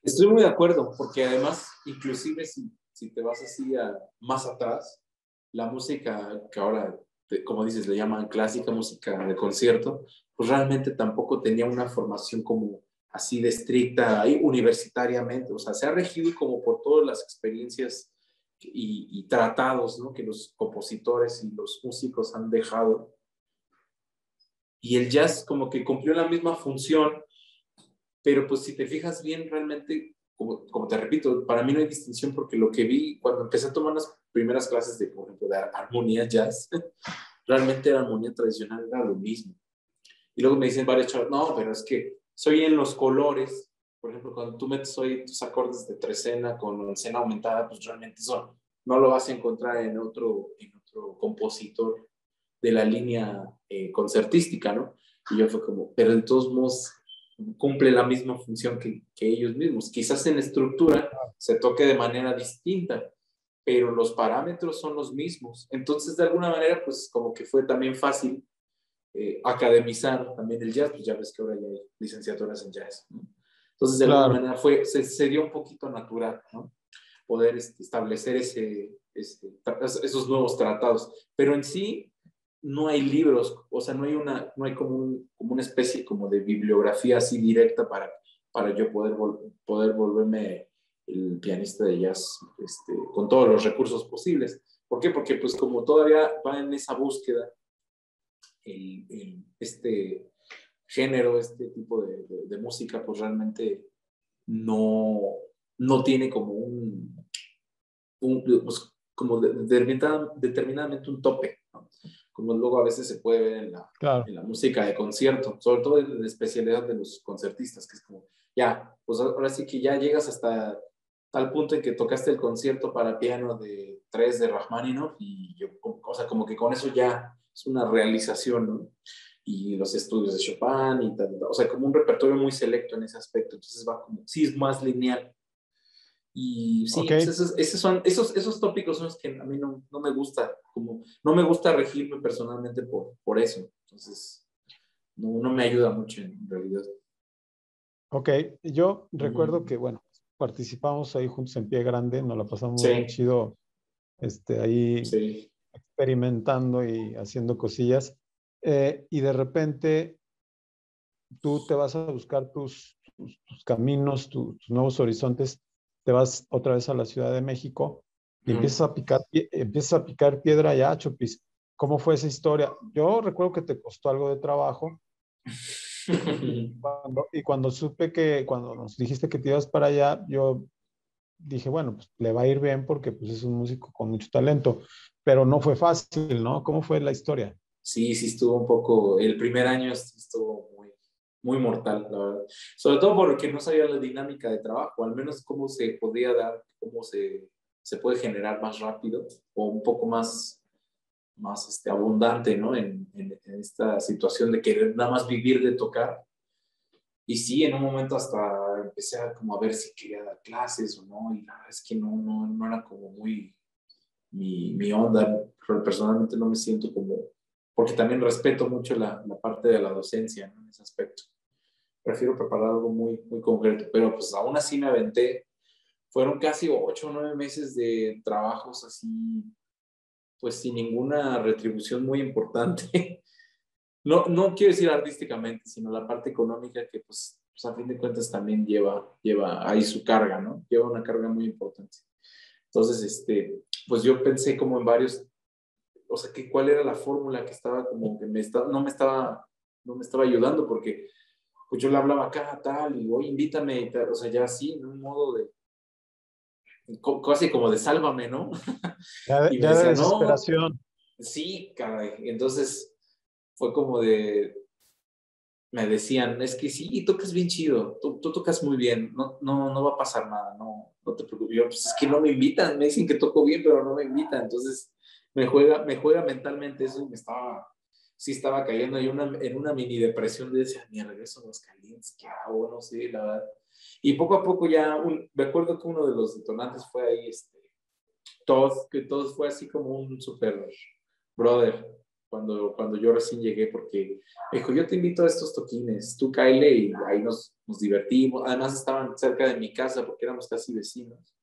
Estoy muy de acuerdo, porque además, inclusive si te vas así más atrás, la música que ahora, como dices, le llaman clásica, música de concierto, pues realmente tampoco tenía una formación como así de estricta ahí universitariamente, o sea, se ha regido como por todas las experiencias y tratados, ¿no? Que los compositores y los músicos han dejado. Y el jazz como que cumplió la misma función, pero pues si te fijas bien, realmente, como te repito, para mí no hay distinción porque lo que vi cuando empecé a tomar las primeras clases de, por ejemplo, de armonía jazz, realmente la armonía tradicional era lo mismo. Y luego me dicen varios chavos, no, pero es que soy en los colores, por ejemplo, cuando tú metes hoy tus acordes de trecena con oncena aumentada, pues realmente son, no lo vas a encontrar en otro compositor de la línea concertística, ¿no? Y yo fue como, pero de todos modos cumple la misma función que ellos mismos. Quizás en estructura se toque de manera distinta, pero los parámetros son los mismos. Entonces, de alguna manera, pues como que fue también fácil academizar también el jazz, pues ya ves que ahora ya hay licenciaturas en jazz, ¿no? Entonces, de alguna Claro. manera se dio un poquito natural, ¿no? Poder establecer esos nuevos tratados. Pero en sí, no hay libros, o sea, no hay como una especie como de bibliografía así directa para yo poder volverme el pianista de jazz con todos los recursos posibles. ¿Por qué? Porque pues como todavía va en esa búsqueda este género, este tipo de música, pues realmente no, no tiene como pues, como determinadamente un tope, ¿no? Como luego a veces se puede ver Claro. en la música de concierto, sobre todo en la especialidad de los concertistas, que es como, ya, pues ahora sí que ya llegas hasta tal punto en que tocaste el concierto para piano de 3 de Rachmaninoff y yo, o sea, como que con eso ya es una realización, ¿no? Y los estudios de Chopin y tal, o sea, como un repertorio muy selecto en ese aspecto, entonces va como, sí es más lineal. Y Ok. sí, pues esos tópicos son los que a mí no me gusta, como no me gusta regirme personalmente por eso. Entonces, no me ayuda mucho en realidad. Ok. Yo recuerdo Ujú. que, bueno, participamos ahí juntos en Pie Grande, nos la pasamos muy Sí, chido, ahí sí. experimentando y haciendo cosillas. Y de repente tú te vas a buscar tus caminos, tus nuevos horizontes, te vas otra vez a la Ciudad de México y Ujú. empiezas a picar piedra allá, Chopis. ¿Cómo fue esa historia? Yo recuerdo que te costó algo de trabajo y cuando supe cuando nos dijiste que te ibas para allá, yo dije, bueno, pues le va a ir bien porque pues es un músico con mucho talento, pero no fue fácil, ¿no? ¿Cómo fue la historia? sí, sí estuvo un poco, el primer año sí estuvo muy, muy mortal, la verdad. Sobre todo porque no sabía la dinámica de trabajo, al menos cómo se podía dar, cómo se puede generar más rápido o un poco más abundante, ¿no? En esta situación de querer nada más vivir de tocar. Y sí, en un momento hasta empecé a como a ver si quería dar clases o no, y la verdad es que no era como muy mi onda. Personalmente no me siento como, porque también respeto mucho la parte de la docencia, ¿no? En ese aspecto. Prefiero preparar algo muy, muy concreto, pero pues aún así me aventé. Fueron casi 8 o 9 meses de trabajos así, pues sin ninguna retribución muy importante. No quiero decir artísticamente, sino la parte económica que pues a fin de cuentas también lleva ahí su carga, ¿no? Lleva una carga muy importante. Entonces, pues yo pensé como en varios, o sea, que cuál era la fórmula que estaba como que no me estaba ayudando, porque pues yo le hablaba acá, tal, y oye, invítame, y tal, o sea, ya así, en un modo de, casi como de sálvame, ¿no? Y me Ya de decía, no, desesperación. sí, caray. Entonces fue como me decían, es que sí, tocas bien chido, tú tocas muy bien, no va a pasar nada, no te preocupes. Yo, pues es que no me invitan, me dicen que toco bien, pero no me invitan. Entonces me juega mentalmente eso y sí estaba cayendo en una mini depresión de decir, mi regreso a Aguascalientes, ¿qué hago? No sé, la verdad. Y poco a poco ya, me acuerdo que uno de los detonantes fue ahí, que todos fue así como un super brother cuando yo recién llegué, porque me dijo, yo te invito a estos toquines, tú cáele y ahí nos divertimos. Además estaban cerca de mi casa porque éramos casi vecinos.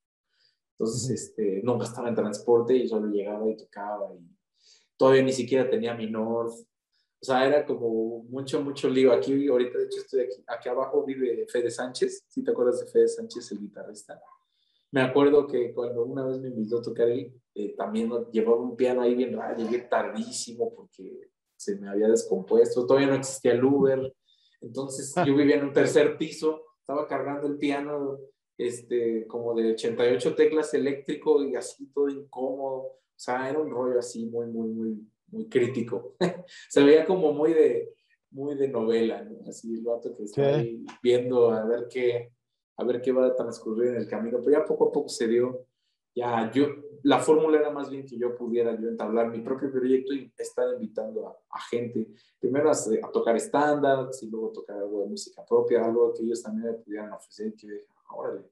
Entonces, Ujú. no gastaba en transporte y solo llegaba y tocaba y todavía ni siquiera tenía mi North. O sea, era como mucho lío. Aquí, ahorita, de hecho, estoy aquí abajo vive Fede Sánchez. ¿Sí te acuerdas de Fede Sánchez, el guitarrista? Me acuerdo que cuando una vez me invitó a tocar él, también llevaba un piano ahí bien raro, llegué tardísimo porque se me había descompuesto, todavía no existía el Uber, entonces yo vivía en un tercer piso, estaba cargando el piano como de 88 teclas eléctrico y así todo incómodo, o sea, era un rollo así muy, muy, muy, muy crítico. Se veía como muy de novela, ¿no? Así el vato que está Sí. ahí viendo a ver qué va a transcurrir en el camino, pero ya poco a poco se dio, la fórmula era más bien que yo pudiera yo entablar mi propio proyecto y estar invitando a gente, primero a tocar estándares y luego tocar algo de música propia, algo que ellos también me pudieran ofrecer, que yo dije, órale.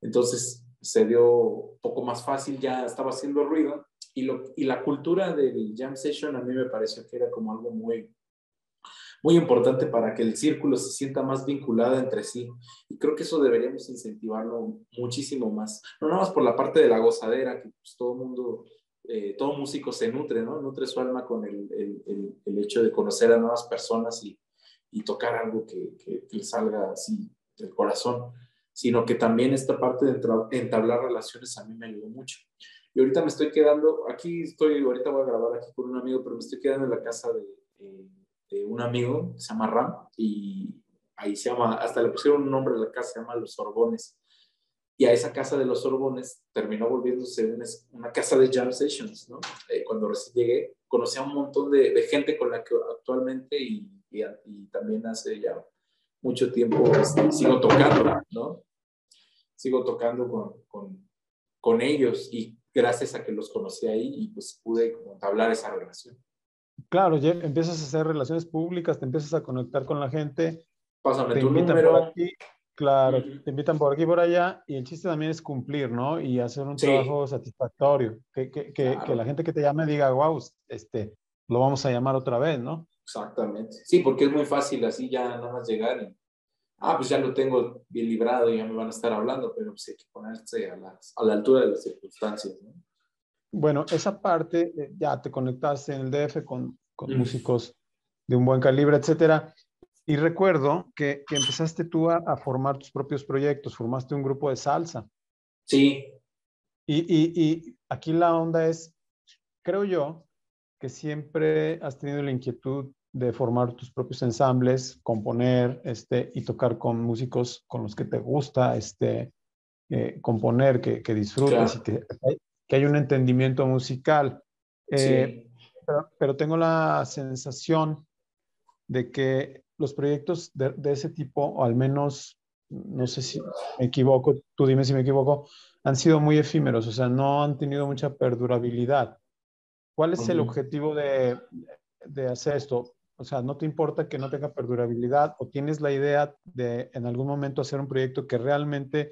Entonces se dio un poco más fácil, ya estaba haciendo ruido, y la cultura del jam session a mí me pareció que era como algo muy, muy importante para que el círculo se sienta más vinculado entre sí. Y creo que eso deberíamos incentivarlo muchísimo más. No nada más por la parte de la gozadera, que pues, todo músico se nutre, ¿no? Nutre su alma con el hecho de conocer a nuevas personas y tocar algo que le salga así del corazón, sino que también esta parte de entablar relaciones a mí me ayudó mucho. Y ahorita me estoy quedando, ahorita voy a grabar aquí con un amigo, pero me estoy quedando en la casa de un amigo que se llama Ram, y ahí hasta le pusieron un nombre a la casa, se llama Los Sorbones. Y a esa casa de los Sorbones terminó volviéndose una casa de jam sessions, ¿no? Cuando recién llegué, conocí a un montón de gente con la que actualmente y también hace ya mucho tiempo sigo tocando, ¿no? Sigo tocando con ellos, y gracias a que los conocí ahí y pues pude como entablar esa relación. Claro, ya empiezas a hacer relaciones públicas, te empiezas a conectar con la gente, Pásame te tu invitan por número. aquí, claro, Uh-huh. te invitan por aquí y por allá, y el chiste también es cumplir, ¿no? Y hacer un Sí, trabajo satisfactorio, que la claro. gente que te llame diga, wow, lo vamos a llamar otra vez, ¿no? Exactamente. Sí, porque es muy fácil así ya nada más llegar pues ya lo tengo bien librado y ya me van a estar hablando, pero pues hay que ponerse a la altura de las circunstancias, ¿no? Bueno, esa parte, ya te conectaste en el DF con Mm. músicos de un buen calibre, etcétera. Y recuerdo que empezaste tú a formar tus propios proyectos, formaste un grupo de salsa. Sí, Y aquí la onda es, creo yo, que siempre has tenido la inquietud de formar tus propios ensambles, componer, y tocar con músicos con los que te gusta, componer, que disfrutes y claro, que hay un entendimiento musical. Eh, sí. pero tengo la sensación de que los proyectos de ese tipo, o al menos, no sé si me equivoco, tú dime si me equivoco, han sido muy efímeros, o sea, no han tenido mucha perdurabilidad. ¿Cuál es el Ujú. objetivo de hacer esto? O sea, ¿no te importa que no tenga perdurabilidad o tienes la idea de en algún momento hacer un proyecto que realmente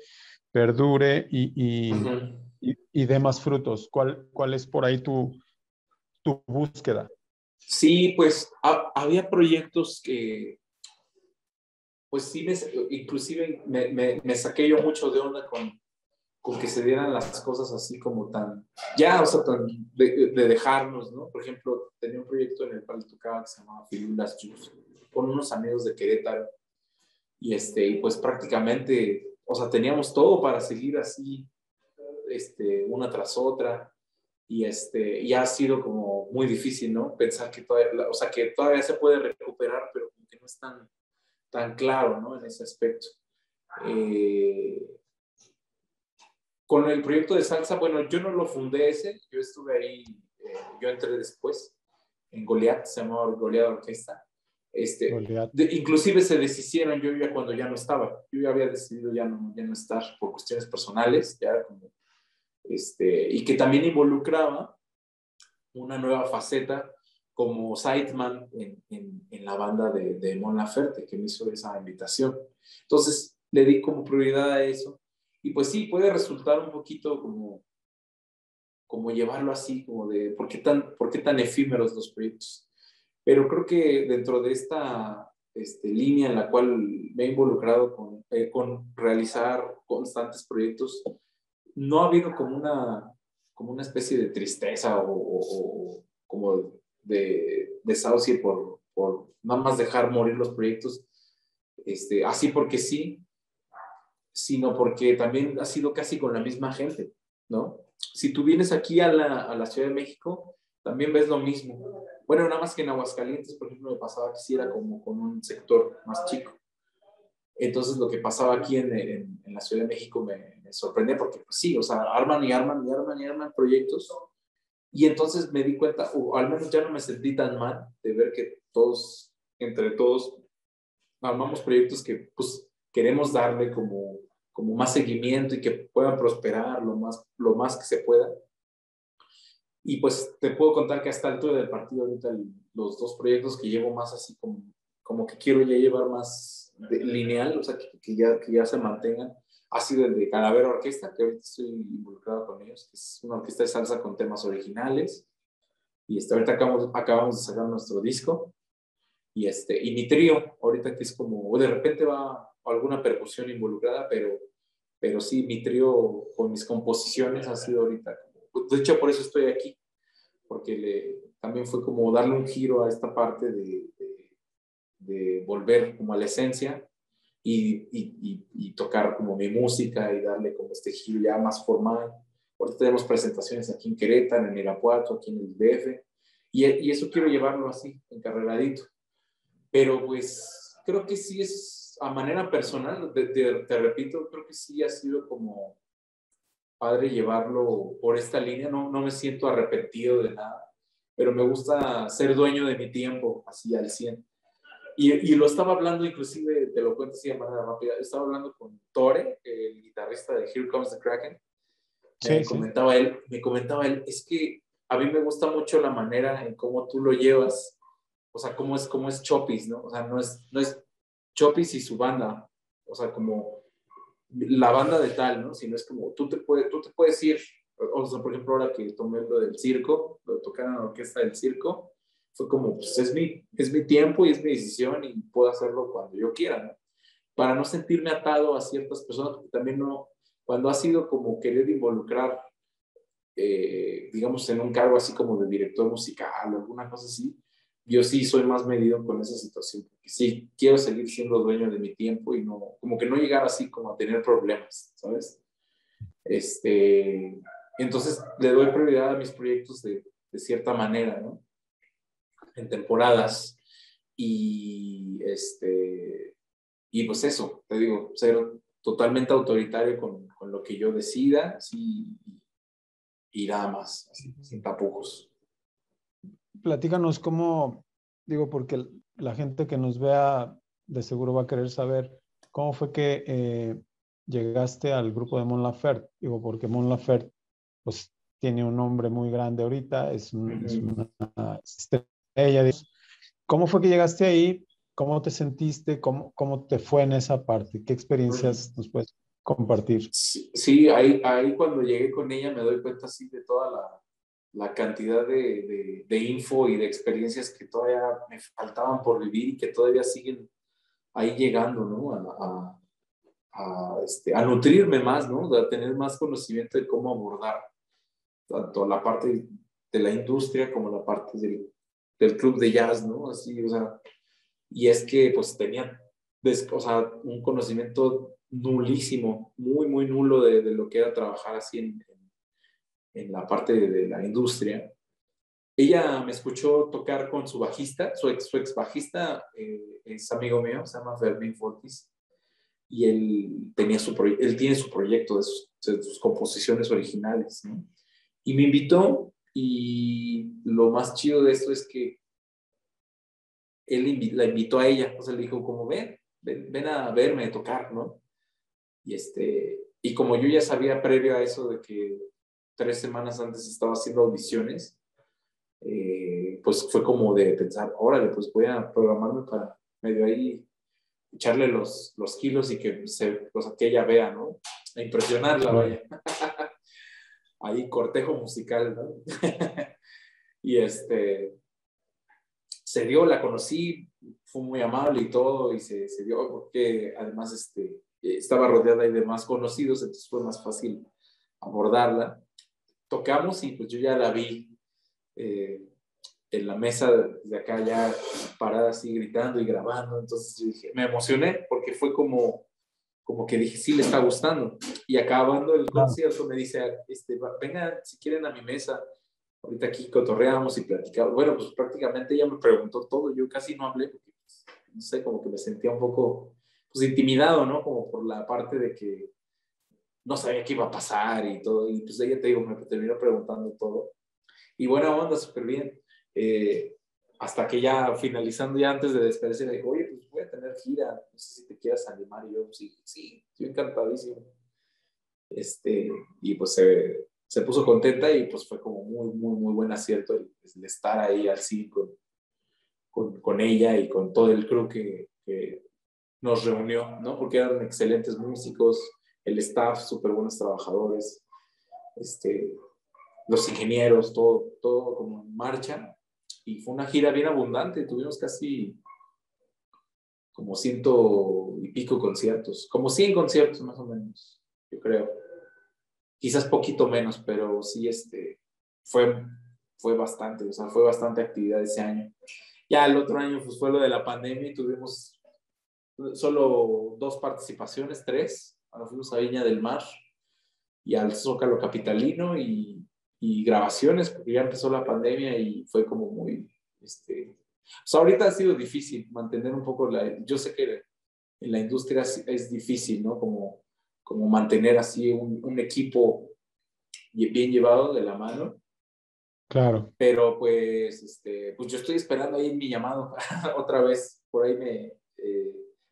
perdure Ujú. y dé más frutos? ¿Cuál es por ahí tu búsqueda? Sí, pues había proyectos que, pues sí, inclusive me saqué yo mucho de onda con que se dieran las cosas así como tan, ya, o sea, tan de dejarnos, ¿no? Por ejemplo, tenía un proyecto en el cual tocaba que se llamaba Filulas Juice, con unos amigos de Querétaro, y pues prácticamente, o sea, teníamos todo para seguir así, una tras otra, y ha sido como muy difícil, ¿no? Pensar que todavía, o sea, que todavía se puede recuperar, pero como que no es tan claro, ¿no? En ese aspecto. Eh, con el proyecto de salsa, bueno, yo no lo fundé ese, yo estuve ahí, yo entré después en Goliath, se llamaba Goliath Orquesta. Goliat. Inclusive se deshicieron yo ya cuando ya no estaba, yo ya había decidido ya no estar por cuestiones personales, ya como, y que también involucraba una nueva faceta como sideman en la banda de Mon Laferte, que me hizo esa invitación. Entonces, le di como prioridad a eso. Y pues sí, puede resultar un poquito como llevarlo así, como de ¿por qué tan efímeros los proyectos? Pero creo que dentro de esta línea en la cual me he involucrado con realizar constantes proyectos, no ha habido como una especie de tristeza o como de desahucio por nada más dejar morir los proyectos, así porque sí, sino porque también ha sido casi con la misma gente, ¿no? Si tú vienes aquí a la Ciudad de México, también ves lo mismo. Bueno, nada más que en Aguascalientes, por ejemplo, me pasaba que sí era como con un sector más chico. Entonces, lo que pasaba aquí en la Ciudad de México me sorprendía porque, pues sí, o sea, arman y arman y arman y arman proyectos. Y entonces me di cuenta, o al menos ya no me sentí tan mal de ver que todos, entre todos, armamos proyectos que, pues, queremos darle como más seguimiento y que puedan prosperar lo más que se pueda. Y pues te puedo contar que hasta el altura del partido ahorita los dos proyectos que llevo más así como que quiero ya llevar más lineal, o sea, que ya se mantengan, ha sido el de Calavera Orquesta, que ahorita estoy involucrado con ellos, que es una orquesta de salsa con temas originales, y ahorita acabamos de sacar nuestro disco, y mi trío, ahorita que es como, o de repente va alguna percusión involucrada, pero sí, mi trío con mis composiciones ha sido ahorita, de hecho por eso estoy aquí, porque también fue como darle un giro a esta parte de volver como a la esencia y tocar como mi música y darle como este giro ya más formal. Ahorita tenemos presentaciones aquí en Querétaro, en Irapuato, aquí en el DF, y eso quiero llevarlo así, encarregadito. Pero pues creo que sí es a manera personal, te repito, creo que sí ha sido como padre llevarlo por esta línea, no me siento arrepentido de nada, pero me gusta ser dueño de mi tiempo, así al 100. Y lo estaba hablando, inclusive, te lo cuento así de manera rápida, estaba hablando con Tore, el guitarrista de Here Comes the Kraken, Sí, sí. me comentaba él, es que a mí me gusta mucho la manera en cómo tú lo llevas, o sea, cómo es Chopis, ¿no? O sea, no es Chopis y su banda, o sea, como la banda de tal, ¿no? Sino es como tú te puedes ir, o sea, por ejemplo, ahora que tomé lo del circo, lo de tocar en la orquesta del circo, fue como, pues es mi tiempo y es mi decisión y puedo hacerlo cuando yo quiera, ¿no? Para no sentirme atado a ciertas personas, porque también no, cuando ha sido como querer involucrar, digamos, en un cargo así como de director musical o alguna cosa así, yo sí soy más medido con esa situación, porque sí, quiero seguir siendo dueño de mi tiempo y no, como que no llegar así como a tener problemas, ¿sabes? Entonces le doy prioridad a mis proyectos de cierta manera, ¿no? En temporadas y pues eso, te digo, ser totalmente autoritario con lo que yo decida, sí, y nada más, así, sin tapujos. platícanos cómo, digo, porque la gente que nos vea de seguro va a querer saber cómo fue que llegaste al grupo de Mon Laferte. Digo, porque Mon Laferte, pues, tiene un nombre muy grande ahorita, es una estrella. ¿Cómo fue que llegaste ahí? ¿Cómo te sentiste? ¿Cómo te fue en esa parte? ¿Qué experiencias nos puedes compartir? Sí, sí, ahí cuando llegué con ella me doy cuenta así de toda la cantidad de info y de experiencias que todavía me faltaban por vivir y que todavía siguen ahí llegando, ¿no? A nutrirme más, ¿no? A tener más conocimiento de cómo abordar tanto la parte de la industria como la parte del club de jazz, ¿no? Así, o sea, y es que pues tenía, o sea, un conocimiento nulísimo, muy, muy nulo de lo que era trabajar así en la parte de la industria. Ella me escuchó tocar con su bajista, su ex bajista es amigo mío, se llama Fermín Fortis, y él tiene su proyecto de sus composiciones originales, ¿no? Y me invitó, y lo más chido de esto es que la invitó a ella, o sea, le dijo como, ven a verme tocar, ¿no? Y como yo ya sabía previo a eso de que 3 semanas antes estaba haciendo audiciones, pues fue como de pensar, órale, pues voy a programarme para medio ahí echarle los kilos y o sea, que ella vea, ¿no? A impresionarla, vaya. Ahí cortejo musical, ¿no? Y se dio, la conocí, fue muy amable y todo, y se dio porque además estaba rodeada de más conocidos, entonces fue más fácil abordarla. Tocamos y pues yo ya la vi eh, en la mesa de acá ya parada así gritando y grabando, entonces yo dije, me emocioné porque fue como que dije, sí, le está gustando. Y acabando el concierto me dice, vengan si quieren a mi mesa, ahorita aquí cotorreamos y platicamos. Bueno, pues prácticamente ella me preguntó todo, yo casi no hablé porque, pues, no sé, como que me sentía un poco, pues, intimidado, ¿no? Como por la parte de que no sabía qué iba a pasar y todo, y pues ella, te digo, me terminó preguntando todo. Y buena onda, súper bien. Hasta que ya finalizando, ya antes de despedirse, le dijo, oye, pues voy a tener gira, no sé si te quieras animar. Y yo, sí, sí, estoy encantadísimo. Y pues se puso contenta y pues fue como muy, muy, muy buen acierto el estar ahí así con ella y con todo el crew que nos reunió, ¿no? Porque eran excelentes músicos, el staff, súper buenos trabajadores, los ingenieros, todo como en marcha. Y fue una gira bien abundante, tuvimos casi como 100 y pico conciertos, como 100 conciertos más o menos, yo creo. Quizás poquito menos, pero sí, fue, fue bastante, o sea, fue bastante actividad ese año. Ya el otro año pues, fue lo de la pandemia y tuvimos solo 2 participaciones, 3. Ahora fuimos a Viña del Mar y al Zócalo Capitalino y grabaciones, porque ya empezó la pandemia y fue como muy, o sea, ahorita ha sido difícil mantener un poco yo sé que en la industria es difícil, ¿no? Como mantener así un equipo bien llevado de la mano. Claro. Pero pues yo estoy esperando ahí mi llamado otra vez. Por ahí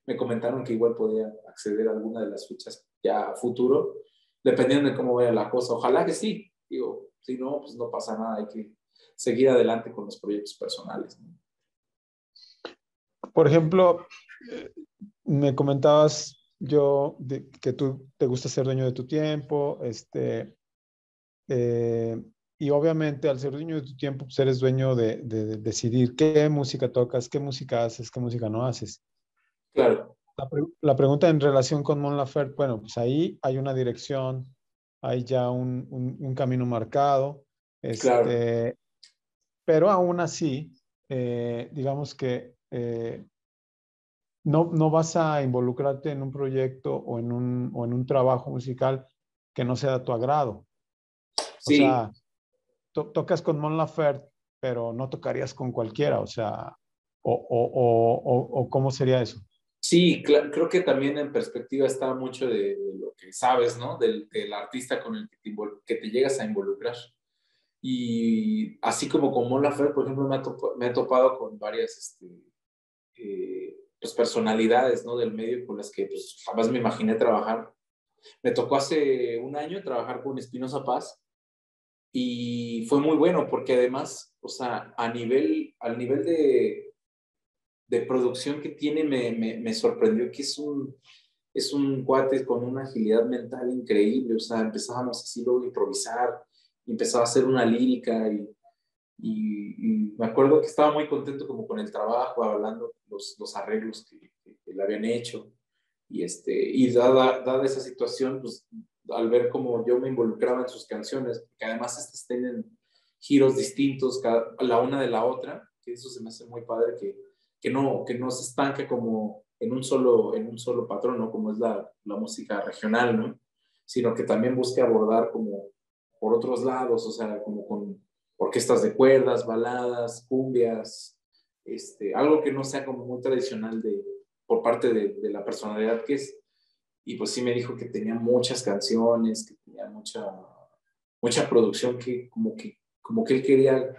me comentaron que igual podía acceder a alguna de las fechas ya a futuro, dependiendo de cómo vaya la cosa. Ojalá que sí. Digo, si no, pues no pasa nada. Hay que seguir adelante con los proyectos personales, ¿no? Por ejemplo, me comentabas que tú te gusta ser dueño de tu tiempo, eh, y obviamente al ser dueño de tu tiempo, pues eres dueño de decidir qué música tocas, qué música haces, qué música no haces. Claro, La pregunta en relación con Mon Laferte, bueno, pues ahí hay una dirección, hay ya un camino marcado, claro. pero aún así, digamos que no vas a involucrarte en un proyecto o en un trabajo musical que no sea de tu agrado. O Sí, sea, tocas con Mon Laferte, pero no tocarías con cualquiera, o sea, o ¿cómo sería eso? sí, creo que también en perspectiva está mucho de lo que sabes, ¿no? Del artista con el que te llegas a involucrar. Y así como con Mon Laferte, por ejemplo, me he topado con varias pues personalidades, ¿no? Del medio con las que pues, jamás me imaginé trabajar. Me tocó hace un año trabajar con Espinoza Paz y fue muy bueno porque además, o sea, al nivel de producción que tiene me sorprendió que es un cuate con una agilidad mental increíble, o sea, empezábamos así luego a improvisar, y empezaba a hacer una lírica y me acuerdo que estaba muy contento como con el trabajo, hablando los arreglos que le habían hecho y dada esa situación, pues al ver cómo yo me involucraba en sus canciones, porque además estas tienen giros distintos la una de la otra, que eso se me hace muy padre, que no se estanca como en un solo patrón, ¿no? Como es la música regional, ¿no? Sino que también busque abordar como por otros lados, o sea, como con orquestas de cuerdas, baladas, cumbias, algo que no sea como muy tradicional por parte de la personalidad que es. Y pues sí me dijo que tenía muchas canciones, que tenía mucha producción como que él quería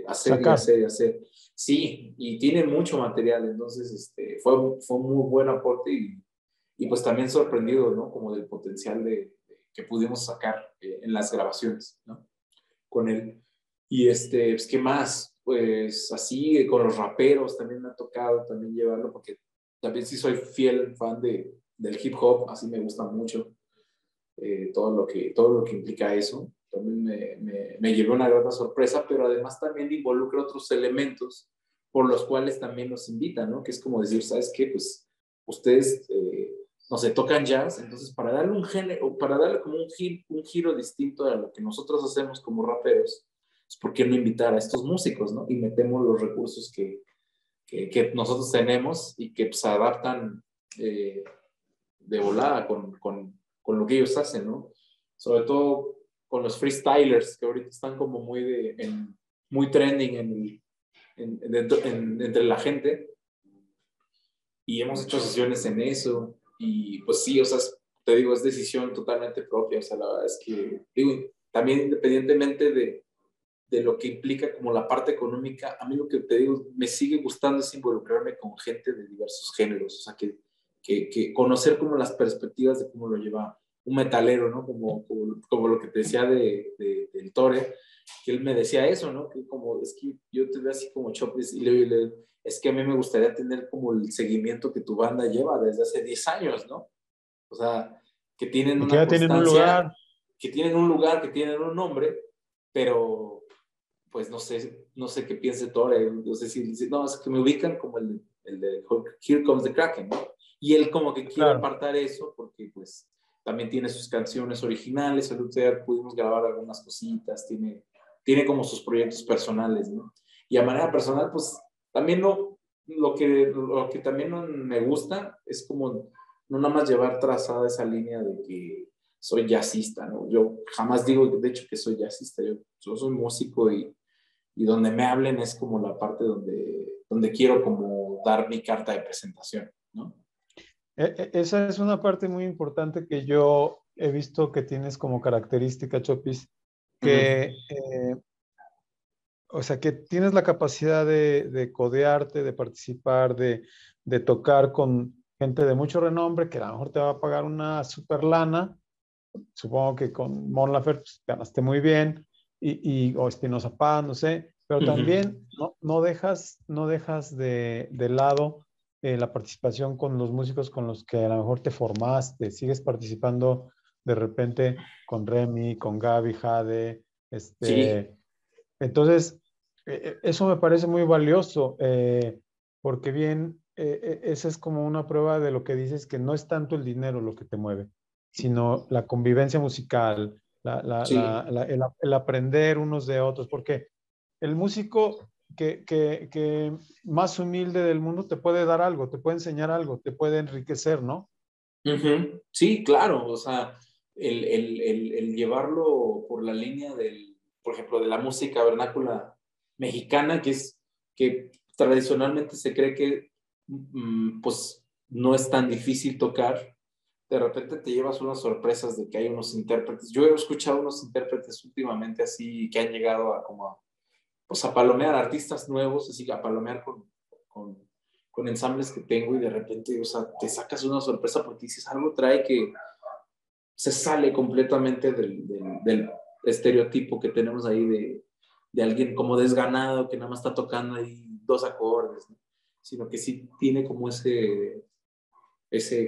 hacer y Sacar. hacer y hacer. Sí, y tiene mucho material, entonces fue un muy buen aporte y pues también sorprendido, ¿no? Como del potencial que pudimos sacar en las grabaciones, ¿no? Con él. Y pues, ¿qué más? Pues así, con los raperos también me ha tocado también llevarlo, porque también sí soy fiel fan del hip hop, así me gusta mucho todo lo que implica eso. También me llevó una grata sorpresa, pero además también involucra otros elementos por los cuales también nos invitan, ¿no? Que es como decir, ¿sabes qué? Pues ustedes, no sé, tocan jazz, entonces para darle un género, para darle como un giro distinto a lo que nosotros hacemos como raperos, pues ¿por qué no invitar a estos músicos, ¿no? Y metemos los recursos que nosotros tenemos y que se adaptan de volada con lo que ellos hacen, ¿no? Sobre todo con los freestylers, que ahorita están como muy trending entre la gente, y hemos hecho sesiones en eso, y pues sí, o sea, te digo, es decisión totalmente propia, o sea, la verdad es que, digo, también independientemente de lo que implica como la parte económica, a mí lo que te digo, me sigue gustando es involucrarme con gente de diversos géneros, o sea, que conocer como las perspectivas de cómo lo lleva un metalero, ¿no? Como lo que te decía del Tore, que él me decía eso, ¿no? Que como, es que yo te veo así como Chopis y es que a mí me gustaría tener como el seguimiento que tu banda lleva desde hace 10 años, ¿no? O sea, que tienen Y que una ya tienen un constancia, lugar. que tienen un lugar, que tienen un nombre, pero pues no sé qué piense Tore, no sé si dice, no, es que me ubican como el de Here Comes the Kraken, ¿no? Y él como que quiere Claro. apartar eso porque pues también tiene sus canciones originales, el otro día pudimos grabar algunas cositas, tiene como sus proyectos personales, ¿no? Y a manera personal, pues también lo que también no me gusta es como no nada más llevar trazada esa línea de que soy jazzista, ¿no? Yo jamás digo, de hecho, que soy jazzista, yo soy músico y donde me hablen es como la parte donde quiero como dar mi carta de presentación, ¿no? Esa es una parte muy importante que yo he visto que tienes como característica, Chopis, Uh -huh. que, o sea, que tienes la capacidad de codearte, de participar, de tocar con gente de mucho renombre que a lo mejor te va a pagar una super lana. Supongo que con Mon Laferte pues, ganaste muy bien, o Espinoza Paz, no sé, pero Uh -huh. también no dejas de lado la participación con los músicos con los que a lo mejor te formaste, sigues participando de repente con Remy, con Gaby, Jade, Sí, entonces, eso me parece muy valioso, porque bien, esa es como una prueba de lo que dices, que no es tanto el dinero lo que te mueve, sino la convivencia musical, sí. el aprender unos de otros, porque el músico que más humilde del mundo te puede dar algo, te puede enseñar algo, te puede enriquecer, ¿no? Uh -huh. Sí, claro, o sea, el llevarlo por la línea por ejemplo, de la música vernácula mexicana, que tradicionalmente se cree que pues no es tan difícil tocar, de repente te llevas unas sorpresas de que hay unos intérpretes. Yo he escuchado unos intérpretes últimamente así que han llegado a como pues a palomear artistas nuevos, así que a palomear con, con ensambles que tengo y de repente, o sea, te sacas una sorpresa porque dices, algo trae que se sale completamente del estereotipo que tenemos ahí de alguien como desganado que nada más está tocando ahí dos acordes, ¿no? Sino que sí tiene como ese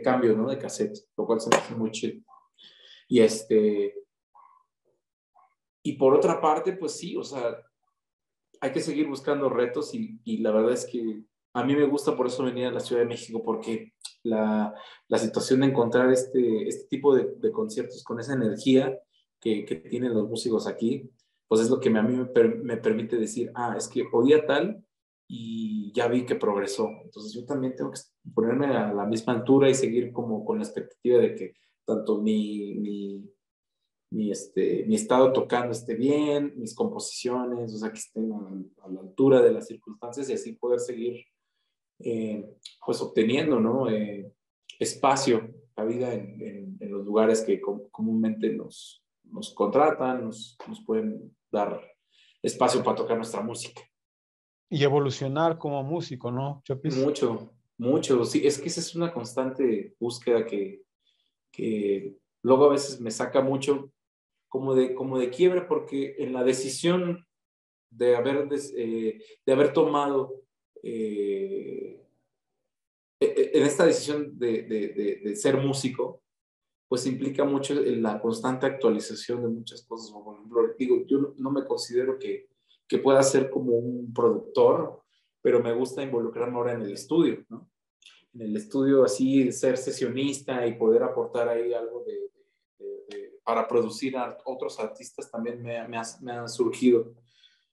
cambio, ¿no? De cassette, lo cual se me hace muy chido. Y y por otra parte, pues sí, o sea, hay que seguir buscando retos y la verdad es que a mí me gusta por eso venir a la Ciudad de México, porque la situación de encontrar este tipo de conciertos con esa energía que tienen los músicos aquí, pues es lo que a mí me permite decir, ah, es que oía tal y ya vi que progresó. Entonces yo también tengo que ponerme a la misma altura y seguir como con la expectativa de que tanto mi estado tocando esté bien, mis composiciones, o sea, que estén a la altura de las circunstancias y así poder seguir, pues, obteniendo, ¿no? Espacio, cabida en los lugares que comúnmente nos contratan, nos pueden dar espacio para tocar nuestra música. Y evolucionar como músico, ¿no, Chopis? Mucho, mucho, sí, es que esa es una constante búsqueda que luego a veces me saca mucho como de quiebre, porque en la decisión de haber tomado, en esta decisión de ser músico, pues implica mucho en la constante actualización de muchas cosas. Por ejemplo, digo, yo no me considero que pueda ser como un productor, pero me gusta involucrarme ahora en el estudio, ¿no? En el estudio así, ser sesionista y poder aportar ahí algo para producir a otros artistas también me ha surgido.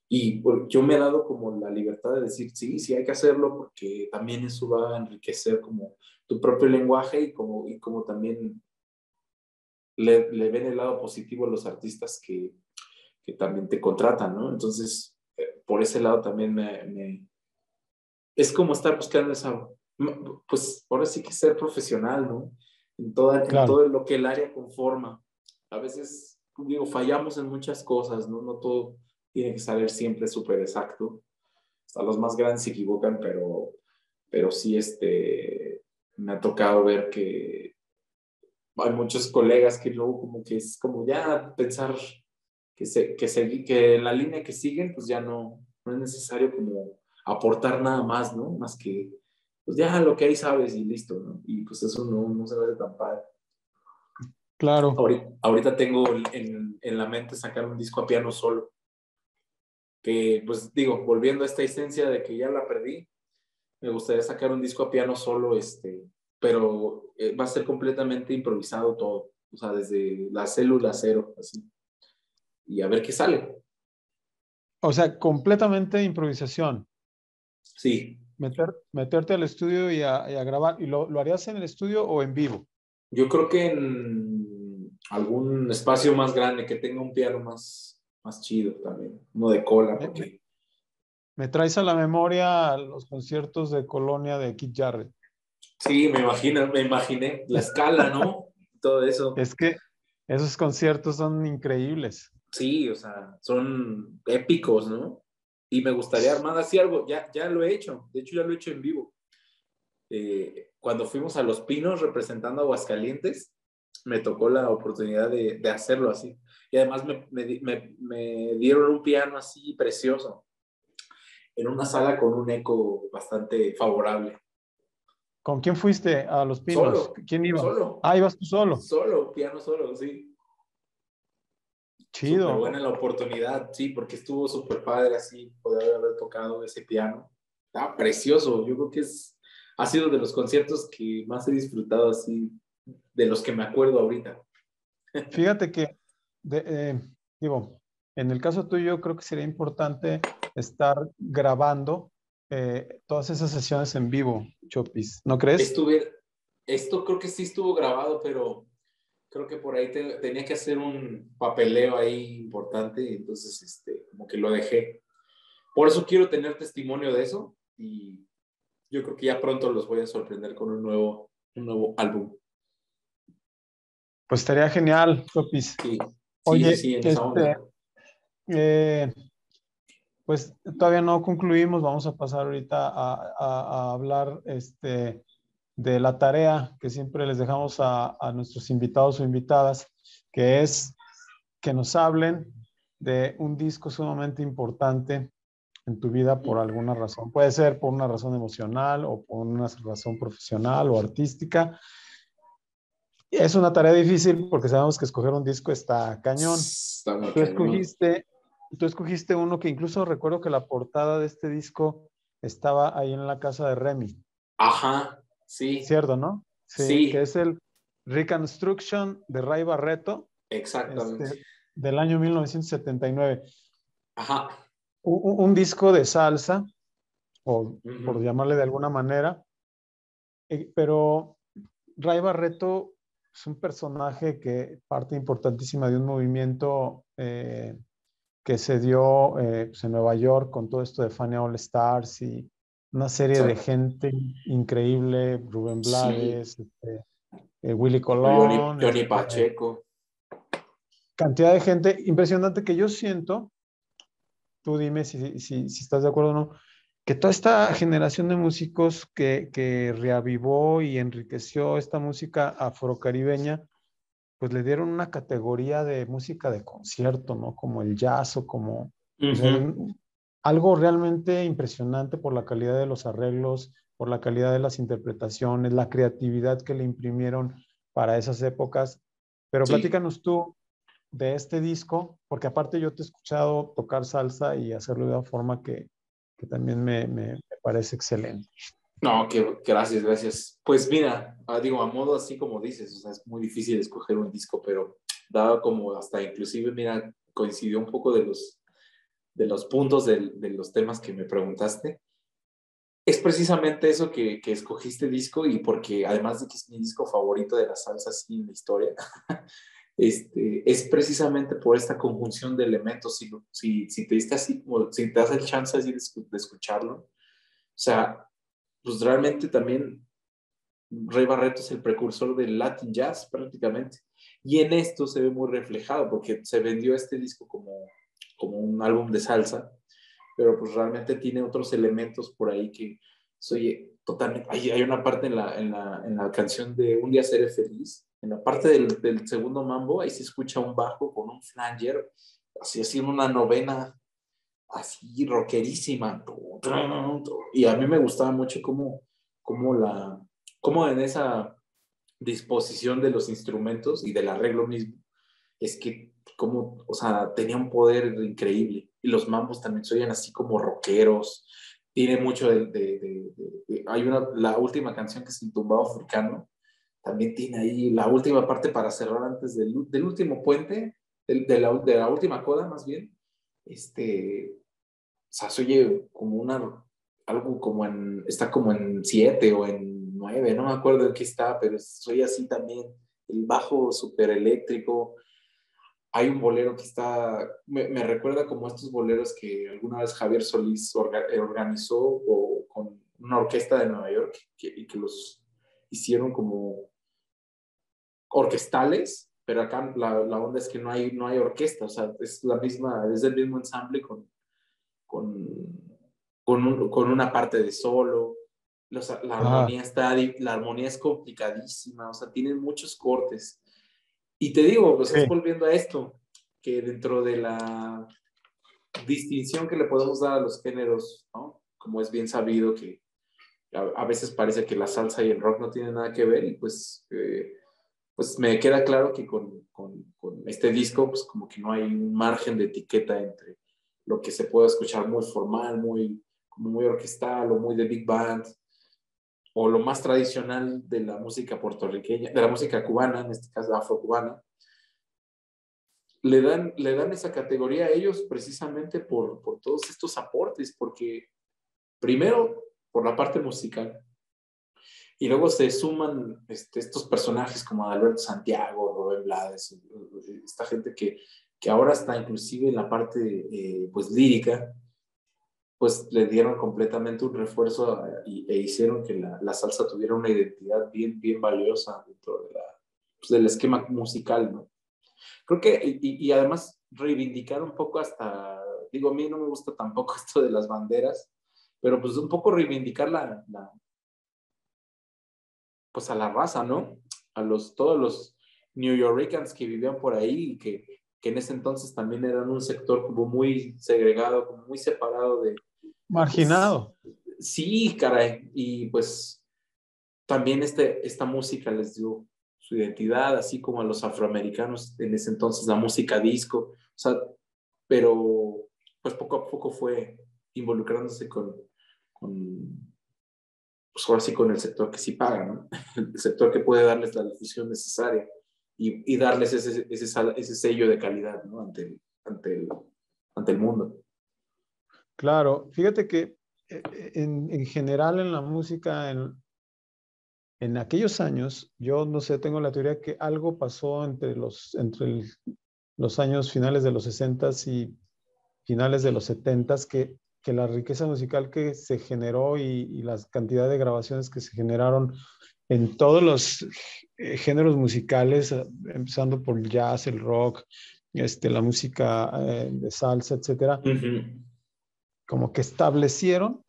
Y yo me he dado como la libertad de decir, sí, sí hay que hacerlo porque también eso va a enriquecer como tu propio lenguaje y como también le ven el lado positivo a los artistas que también te contratan, ¿no? Entonces, por ese lado también es como estar buscando esa, pues ahora sí que ser profesional, ¿no? En Claro. todo lo que el área conforma. A veces, digo, fallamos en muchas cosas, ¿no? No todo tiene que salir siempre súper exacto. Hasta los más grandes se equivocan, pero sí, me ha tocado ver que hay muchos colegas que luego como que es como ya pensar que en la línea que siguen, pues ya no es necesario como aportar nada más, ¿no? Más que, pues ya lo que ahí sabes y listo, ¿no? Y pues eso no se ve tan padre. Claro. Ahorita tengo en la mente sacar un disco a piano solo, que pues digo, volviendo a esta esencia de que ya la perdí, me gustaría sacar un disco a piano solo, pero va a ser completamente improvisado todo, o sea, desde la célula cero, así, y a ver qué sale. O sea, completamente improvisación. Sí, Meterte al estudio y a grabar. ¿Y lo harías en el estudio o en vivo? yo creo que en algún espacio más grande que tenga un piano más chido también, uno de cola, Me, me- porque me traes a la memoria los conciertos de Colonia de Keith Jarrett. sí, me imaginé la escala, ¿no? Todo eso. Es que esos conciertos son increíbles. Sí, o sea, son épicos, ¿no? Y me gustaría armar así algo, ya lo he hecho, de hecho ya lo he hecho en vivo. Cuando fuimos a Los Pinos representando a Aguascalientes, me tocó la oportunidad de hacerlo así. Y además me dieron un piano así precioso, en una sala con un eco bastante favorable. ¿Con quién fuiste a Los Pinos? Solo, ¿Quién iba? solo, Ah, ibas tú solo. piano solo, sí. Súper buena Chido. la oportunidad, sí, porque estuvo súper padre así, poder haber tocado ese piano. Está precioso, yo creo que ha sido de los conciertos que más he disfrutado así, de los que me acuerdo ahorita. Fíjate que, de- eh, digo, en el caso tuyo, creo que sería importante estar grabando todas esas sesiones en vivo, Chopis. ¿No crees? Estuve, esto creo que sí estuvo grabado, pero creo que por ahí tenía que hacer un papeleo ahí importante, entonces como que lo dejé. Por eso quiero tener testimonio de eso y yo creo que ya pronto los voy a sorprender con un nuevo álbum. Pues estaría genial, Sopis. Sí, sí, sí, Oye, sí, en esa onda. eh, pues todavía no concluimos, vamos a pasar ahorita a hablar de la tarea que siempre les dejamos a nuestros invitados o invitadas, que es que nos hablen de un disco sumamente importante en tu vida por alguna razón. Puede ser por una razón emocional o por una razón profesional o artística. Es una tarea difícil porque sabemos que escoger un disco está cañón. Está muy Tú cañón. escogiste, tú escogiste uno que incluso recuerdo que la portada de este disco estaba ahí en la casa de Remy. Ajá, sí, Cierto, ¿no? Sí, que sí, es el Reconstruction de Ray Barretto, exactamente. este, del año 1979. Ajá. Un disco de salsa, o por Ujú. llamarle de alguna manera, pero Ray Barretto es un personaje que parte importantísima de un movimiento que se dio pues en Nueva York con todo esto de Fania All Stars y una serie de Exacto. gente increíble, Rubén Sí, Blades, Willy Johnny, Colón, Johnny Pacheco. cantidad de gente impresionante que yo siento, tú dime si estás de acuerdo o no, que toda esta generación de músicos que reavivó y enriqueció esta música afrocaribeña, pues le dieron una categoría de música de concierto, ¿no? Como el jazz o como, o sea, Ujú. algo realmente impresionante por la calidad de los arreglos, por la calidad de las interpretaciones, la creatividad que le imprimieron para esas épocas. Pero Sí. platícanos tú de este disco, porque aparte yo te he escuchado tocar salsa y hacerlo de una forma que también me parece excelente. No, que gracias, gracias. Pues mira, digo, a modo así como dices, o sea, es muy difícil escoger un disco, pero dado como hasta inclusive, mira, coincidió un poco de los puntos de los temas que me preguntaste. Es precisamente eso que escogiste disco y porque además de que es mi disco favorito de la salsa así en la historia, es precisamente por esta conjunción de elementos. Si te diste así como, si te das el chance así de escucharlo, o sea, pues realmente también Ray Barretto es el precursor del Latin Jazz prácticamente. Y en esto se ve muy reflejado porque se vendió este disco como un álbum de salsa, pero pues realmente tiene otros elementos por ahí que soy totalmente... Hay una parte en la canción de Un día seré feliz, en la parte del segundo mambo, ahí se escucha un bajo con un flanger, así en una novena, así rockerísima. Y a mí me gustaba mucho cómo, la, cómo en esa disposición de los instrumentos y del arreglo mismo, es que como, o sea, tenía un poder increíble. Y los mambos también se oyen así como rockeros. Tiene mucho hay la última canción que es El Tumbado Africano, también tiene ahí la última parte para cerrar antes del último puente, de la última coda más bien. O sea, se oye como algo como está como en 7 o en 9, no me acuerdo en qué está, pero soy así también. El bajo súper eléctrico. Hay un bolero que me recuerda como estos boleros que alguna vez Javier Solís organizó con una orquesta de Nueva York y que los hicieron como orquestales, pero acá la onda es que no hay orquesta, o sea, es el mismo ensamble con, con una parte de solo. Ah, La armonía es complicadísima, o sea, tienen muchos cortes. Y te digo, pues es sí. volviendo a esto, que dentro de la distinción que le podemos dar a los géneros, ¿no? Como es bien sabido que a veces parece que la salsa y el rock no tienen nada que ver y pues me queda claro que con este disco pues como que no hay un margen de etiqueta entre lo que se puede escuchar muy formal, como muy orquestal o muy de big band, o lo más tradicional de la música puertorriqueña, de la música cubana, en este caso afrocubana. Le dan esa categoría a ellos precisamente por todos estos aportes, porque primero por la parte musical, y luego se suman estos personajes como Alberto Santiago, Rubén Blades, esta gente que ahora está inclusive en la parte pues lírica, pues le dieron completamente un refuerzo e hicieron que la salsa tuviera una identidad bien, bien valiosa dentro pues, del esquema musical, ¿no? Creo que, y además reivindicar un poco hasta, digo, a mí no me gusta tampoco esto de las banderas, pero pues un poco reivindicar pues a la raza, ¿no? Todos los New Yorkers que vivían por ahí y que en ese entonces también eran un sector como muy segregado, como muy separado de... Pues, Marginado. sí, caray, y pues también esta música les dio su identidad, así como a los afroamericanos en ese entonces la música disco, o sea, pero pues poco a poco fue involucrándose pues ahora sí con el sector que sí paga, ¿no? El sector que puede darles la difusión necesaria y darles ese sello de calidad, ¿no? Ante el mundo. Claro, fíjate que en general en la música, en aquellos años, yo no sé, tengo la teoría que algo pasó los años finales de los 60 y finales de los 70 que la riqueza musical que se generó y la cantidad de grabaciones que se generaron en todos los géneros musicales, empezando por el jazz, el rock, la música de salsa, etcétera, como que establecieron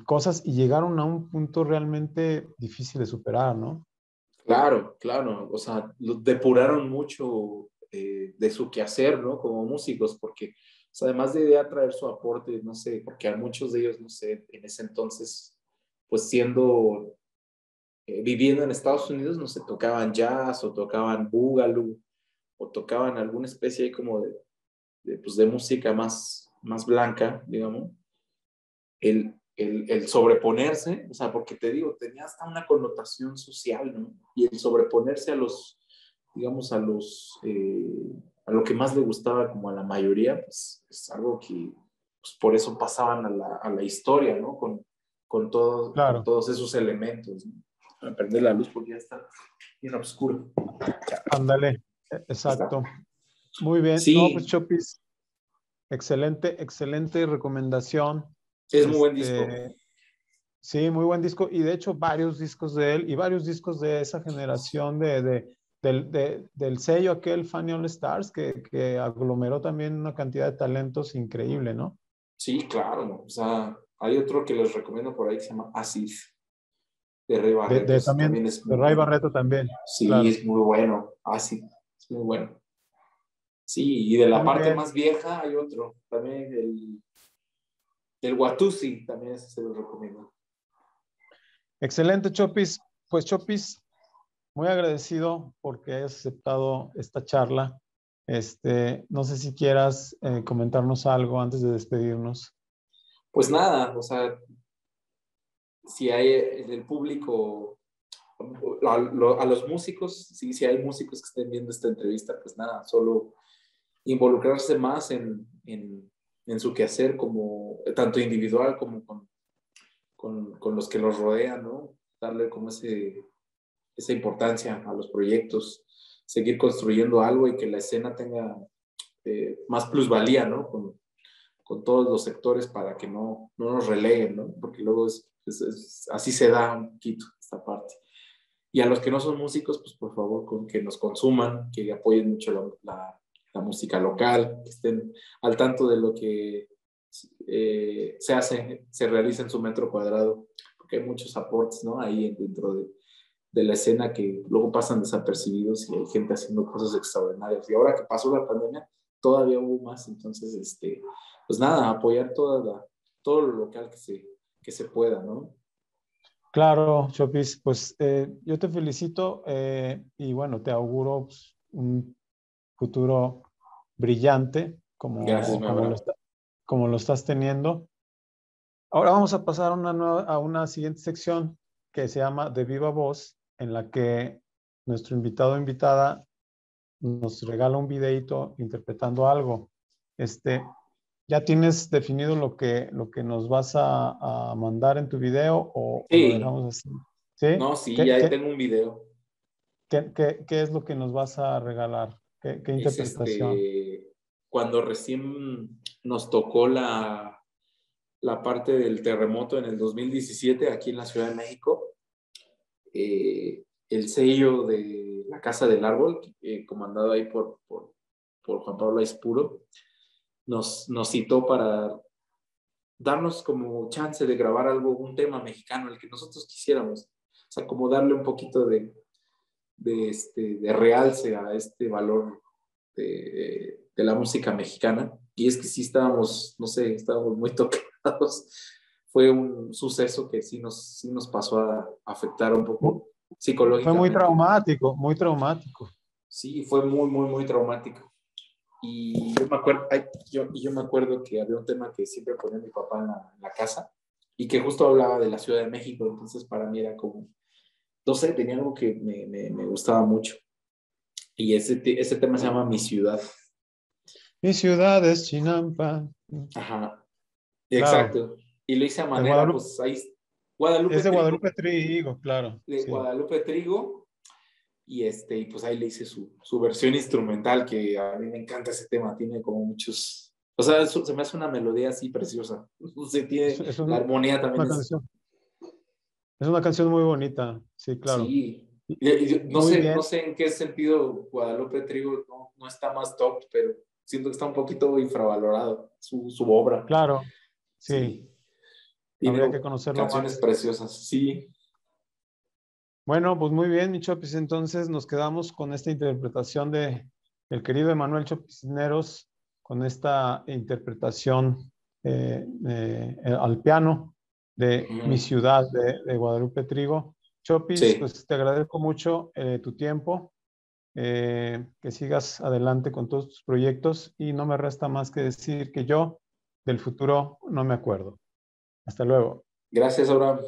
cosas y llegaron a un punto realmente difícil de superar, ¿no? Claro, claro, o sea, depuraron mucho de su quehacer, ¿no? Como músicos, porque o sea, además de traer su aporte, no sé, porque a muchos de ellos, no sé, en ese entonces, pues viviendo en Estados Unidos, no sé, tocaban jazz o tocaban boogaloo o tocaban alguna especie ahí como pues de música más blanca, digamos, el sobreponerse, o sea, porque te digo, tenía hasta una connotación social, ¿no? Y el sobreponerse digamos, a lo que más le gustaba como a la mayoría, pues es algo que, pues por eso pasaban a la historia, ¿no? Con Claro, todos esos elementos, ¿no? Voy a prender la luz porque ya está bien oscuro. ándale, exacto. Muy bien. No, pues Sí, Chopis, excelente, excelente recomendación. es muy buen disco. Este, sí, muy buen disco. Y de hecho, varios discos de él y varios discos de esa generación del sello aquel Funny All Stars que aglomeró también una cantidad de talentos increíble, ¿no? Sí, claro. O sea, hay otro que les recomiendo por ahí que se llama Acid, de Rey Barretos. También, También es de muy Ray bueno. Barreto también, Sí, claro. es muy bueno. Acid, es muy bueno. Sí, y de la Muy parte bien. más vieja hay otro. También el Watusi, también ese se lo recomiendo. Excelente, Chopis. Pues Chopis, muy agradecido porque hayas aceptado esta charla. No sé si quieras comentarnos algo antes de despedirnos. Pues nada, o sea, si hay en el público, a los músicos, si hay músicos que estén viendo esta entrevista, pues nada, solo involucrarse más en su quehacer, como, tanto individual como con los que los rodean, ¿no? Darle como esa importancia a los proyectos, seguir construyendo algo y que la escena tenga más plusvalía, ¿no? Con todos los sectores para que no nos releguen, ¿no? Porque luego así se da un poquito esta parte. Y a los que no son músicos, pues por favor, que nos consuman, que apoyen mucho la música local, que estén al tanto de lo que se realiza en su metro cuadrado, porque hay muchos aportes, ¿no? Ahí dentro de la escena que luego pasan desapercibidos y hay gente haciendo cosas extraordinarias. Y ahora que pasó la pandemia, todavía hubo más. Entonces, pues nada, apoyar todo lo local que se pueda, ¿no? Claro, Chopis, pues yo te felicito y bueno, te auguro pues, un futuro brillante Gracias, mi Abraham. como lo estás teniendo. Ahora vamos a pasar a una siguiente sección que se llama De Viva Voz, en la que nuestro invitado o invitada nos regala un videito interpretando algo. ¿Ya tienes definido lo que nos vas a mandar en tu video o lo Sí, dejamos así? ¿Sí? no, sí, ya tengo un video. ¿Qué es lo que nos vas a regalar? ¿Qué Es interpretación? cuando recién nos tocó la parte del terremoto en el 2017 aquí en la Ciudad de México. el sello de La Casa del Árbol, comandado ahí por Juan Pablo Aispuro, nos citó para darnos como chance de grabar un tema mexicano, el que nosotros quisiéramos. O sea, como darle un poquito de realce a este valor de la música mexicana. Y es que sí estábamos, no sé, estábamos muy tocados. Fue un suceso que sí nos pasó a afectar un poco Fue psicológicamente. muy traumático, muy traumático. Sí, fue muy, muy, muy traumático. Y yo me acuerdo que había un tema que siempre ponía mi papá en la casa y que justo hablaba de la Ciudad de México. Entonces para mí era como, no sé, tenía algo que me gustaba mucho. Y ese tema se llama Mi Ciudad. Mi ciudad es Chinampa. Ajá, Claro, exacto. Y lo hice a de manera, Guadalupe, pues ahí, es Guadalupe de Trigo, Guadalupe Trigo, claro. de Sí. Guadalupe Trigo. Y pues ahí le hice su versión instrumental, que a mí me encanta ese tema. Tiene como muchos, o sea, se me hace una melodía así preciosa. Se tiene, Es la armonía también una es, canción. Es una canción muy bonita, sí, claro. sí. Y no Muy sé, bien, no sé en qué sentido Guadalupe Trigo no está más top, pero siento que está un poquito infravalorado su obra. claro, sí. Sí, tiene Habría que conocerlo canciones más. preciosas, sí. Bueno, pues muy bien, mi Chopis. Entonces nos quedamos con esta interpretación de el querido Emanuel Chopis Cisneros, con esta interpretación al piano de Mi Ujú. Ciudad de Guadalupe Trigo. Chopis, Sí, pues te agradezco mucho tu tiempo, que sigas adelante con todos tus proyectos y no me resta más que decir que yo del futuro no me acuerdo. Hasta luego. gracias, Abraham.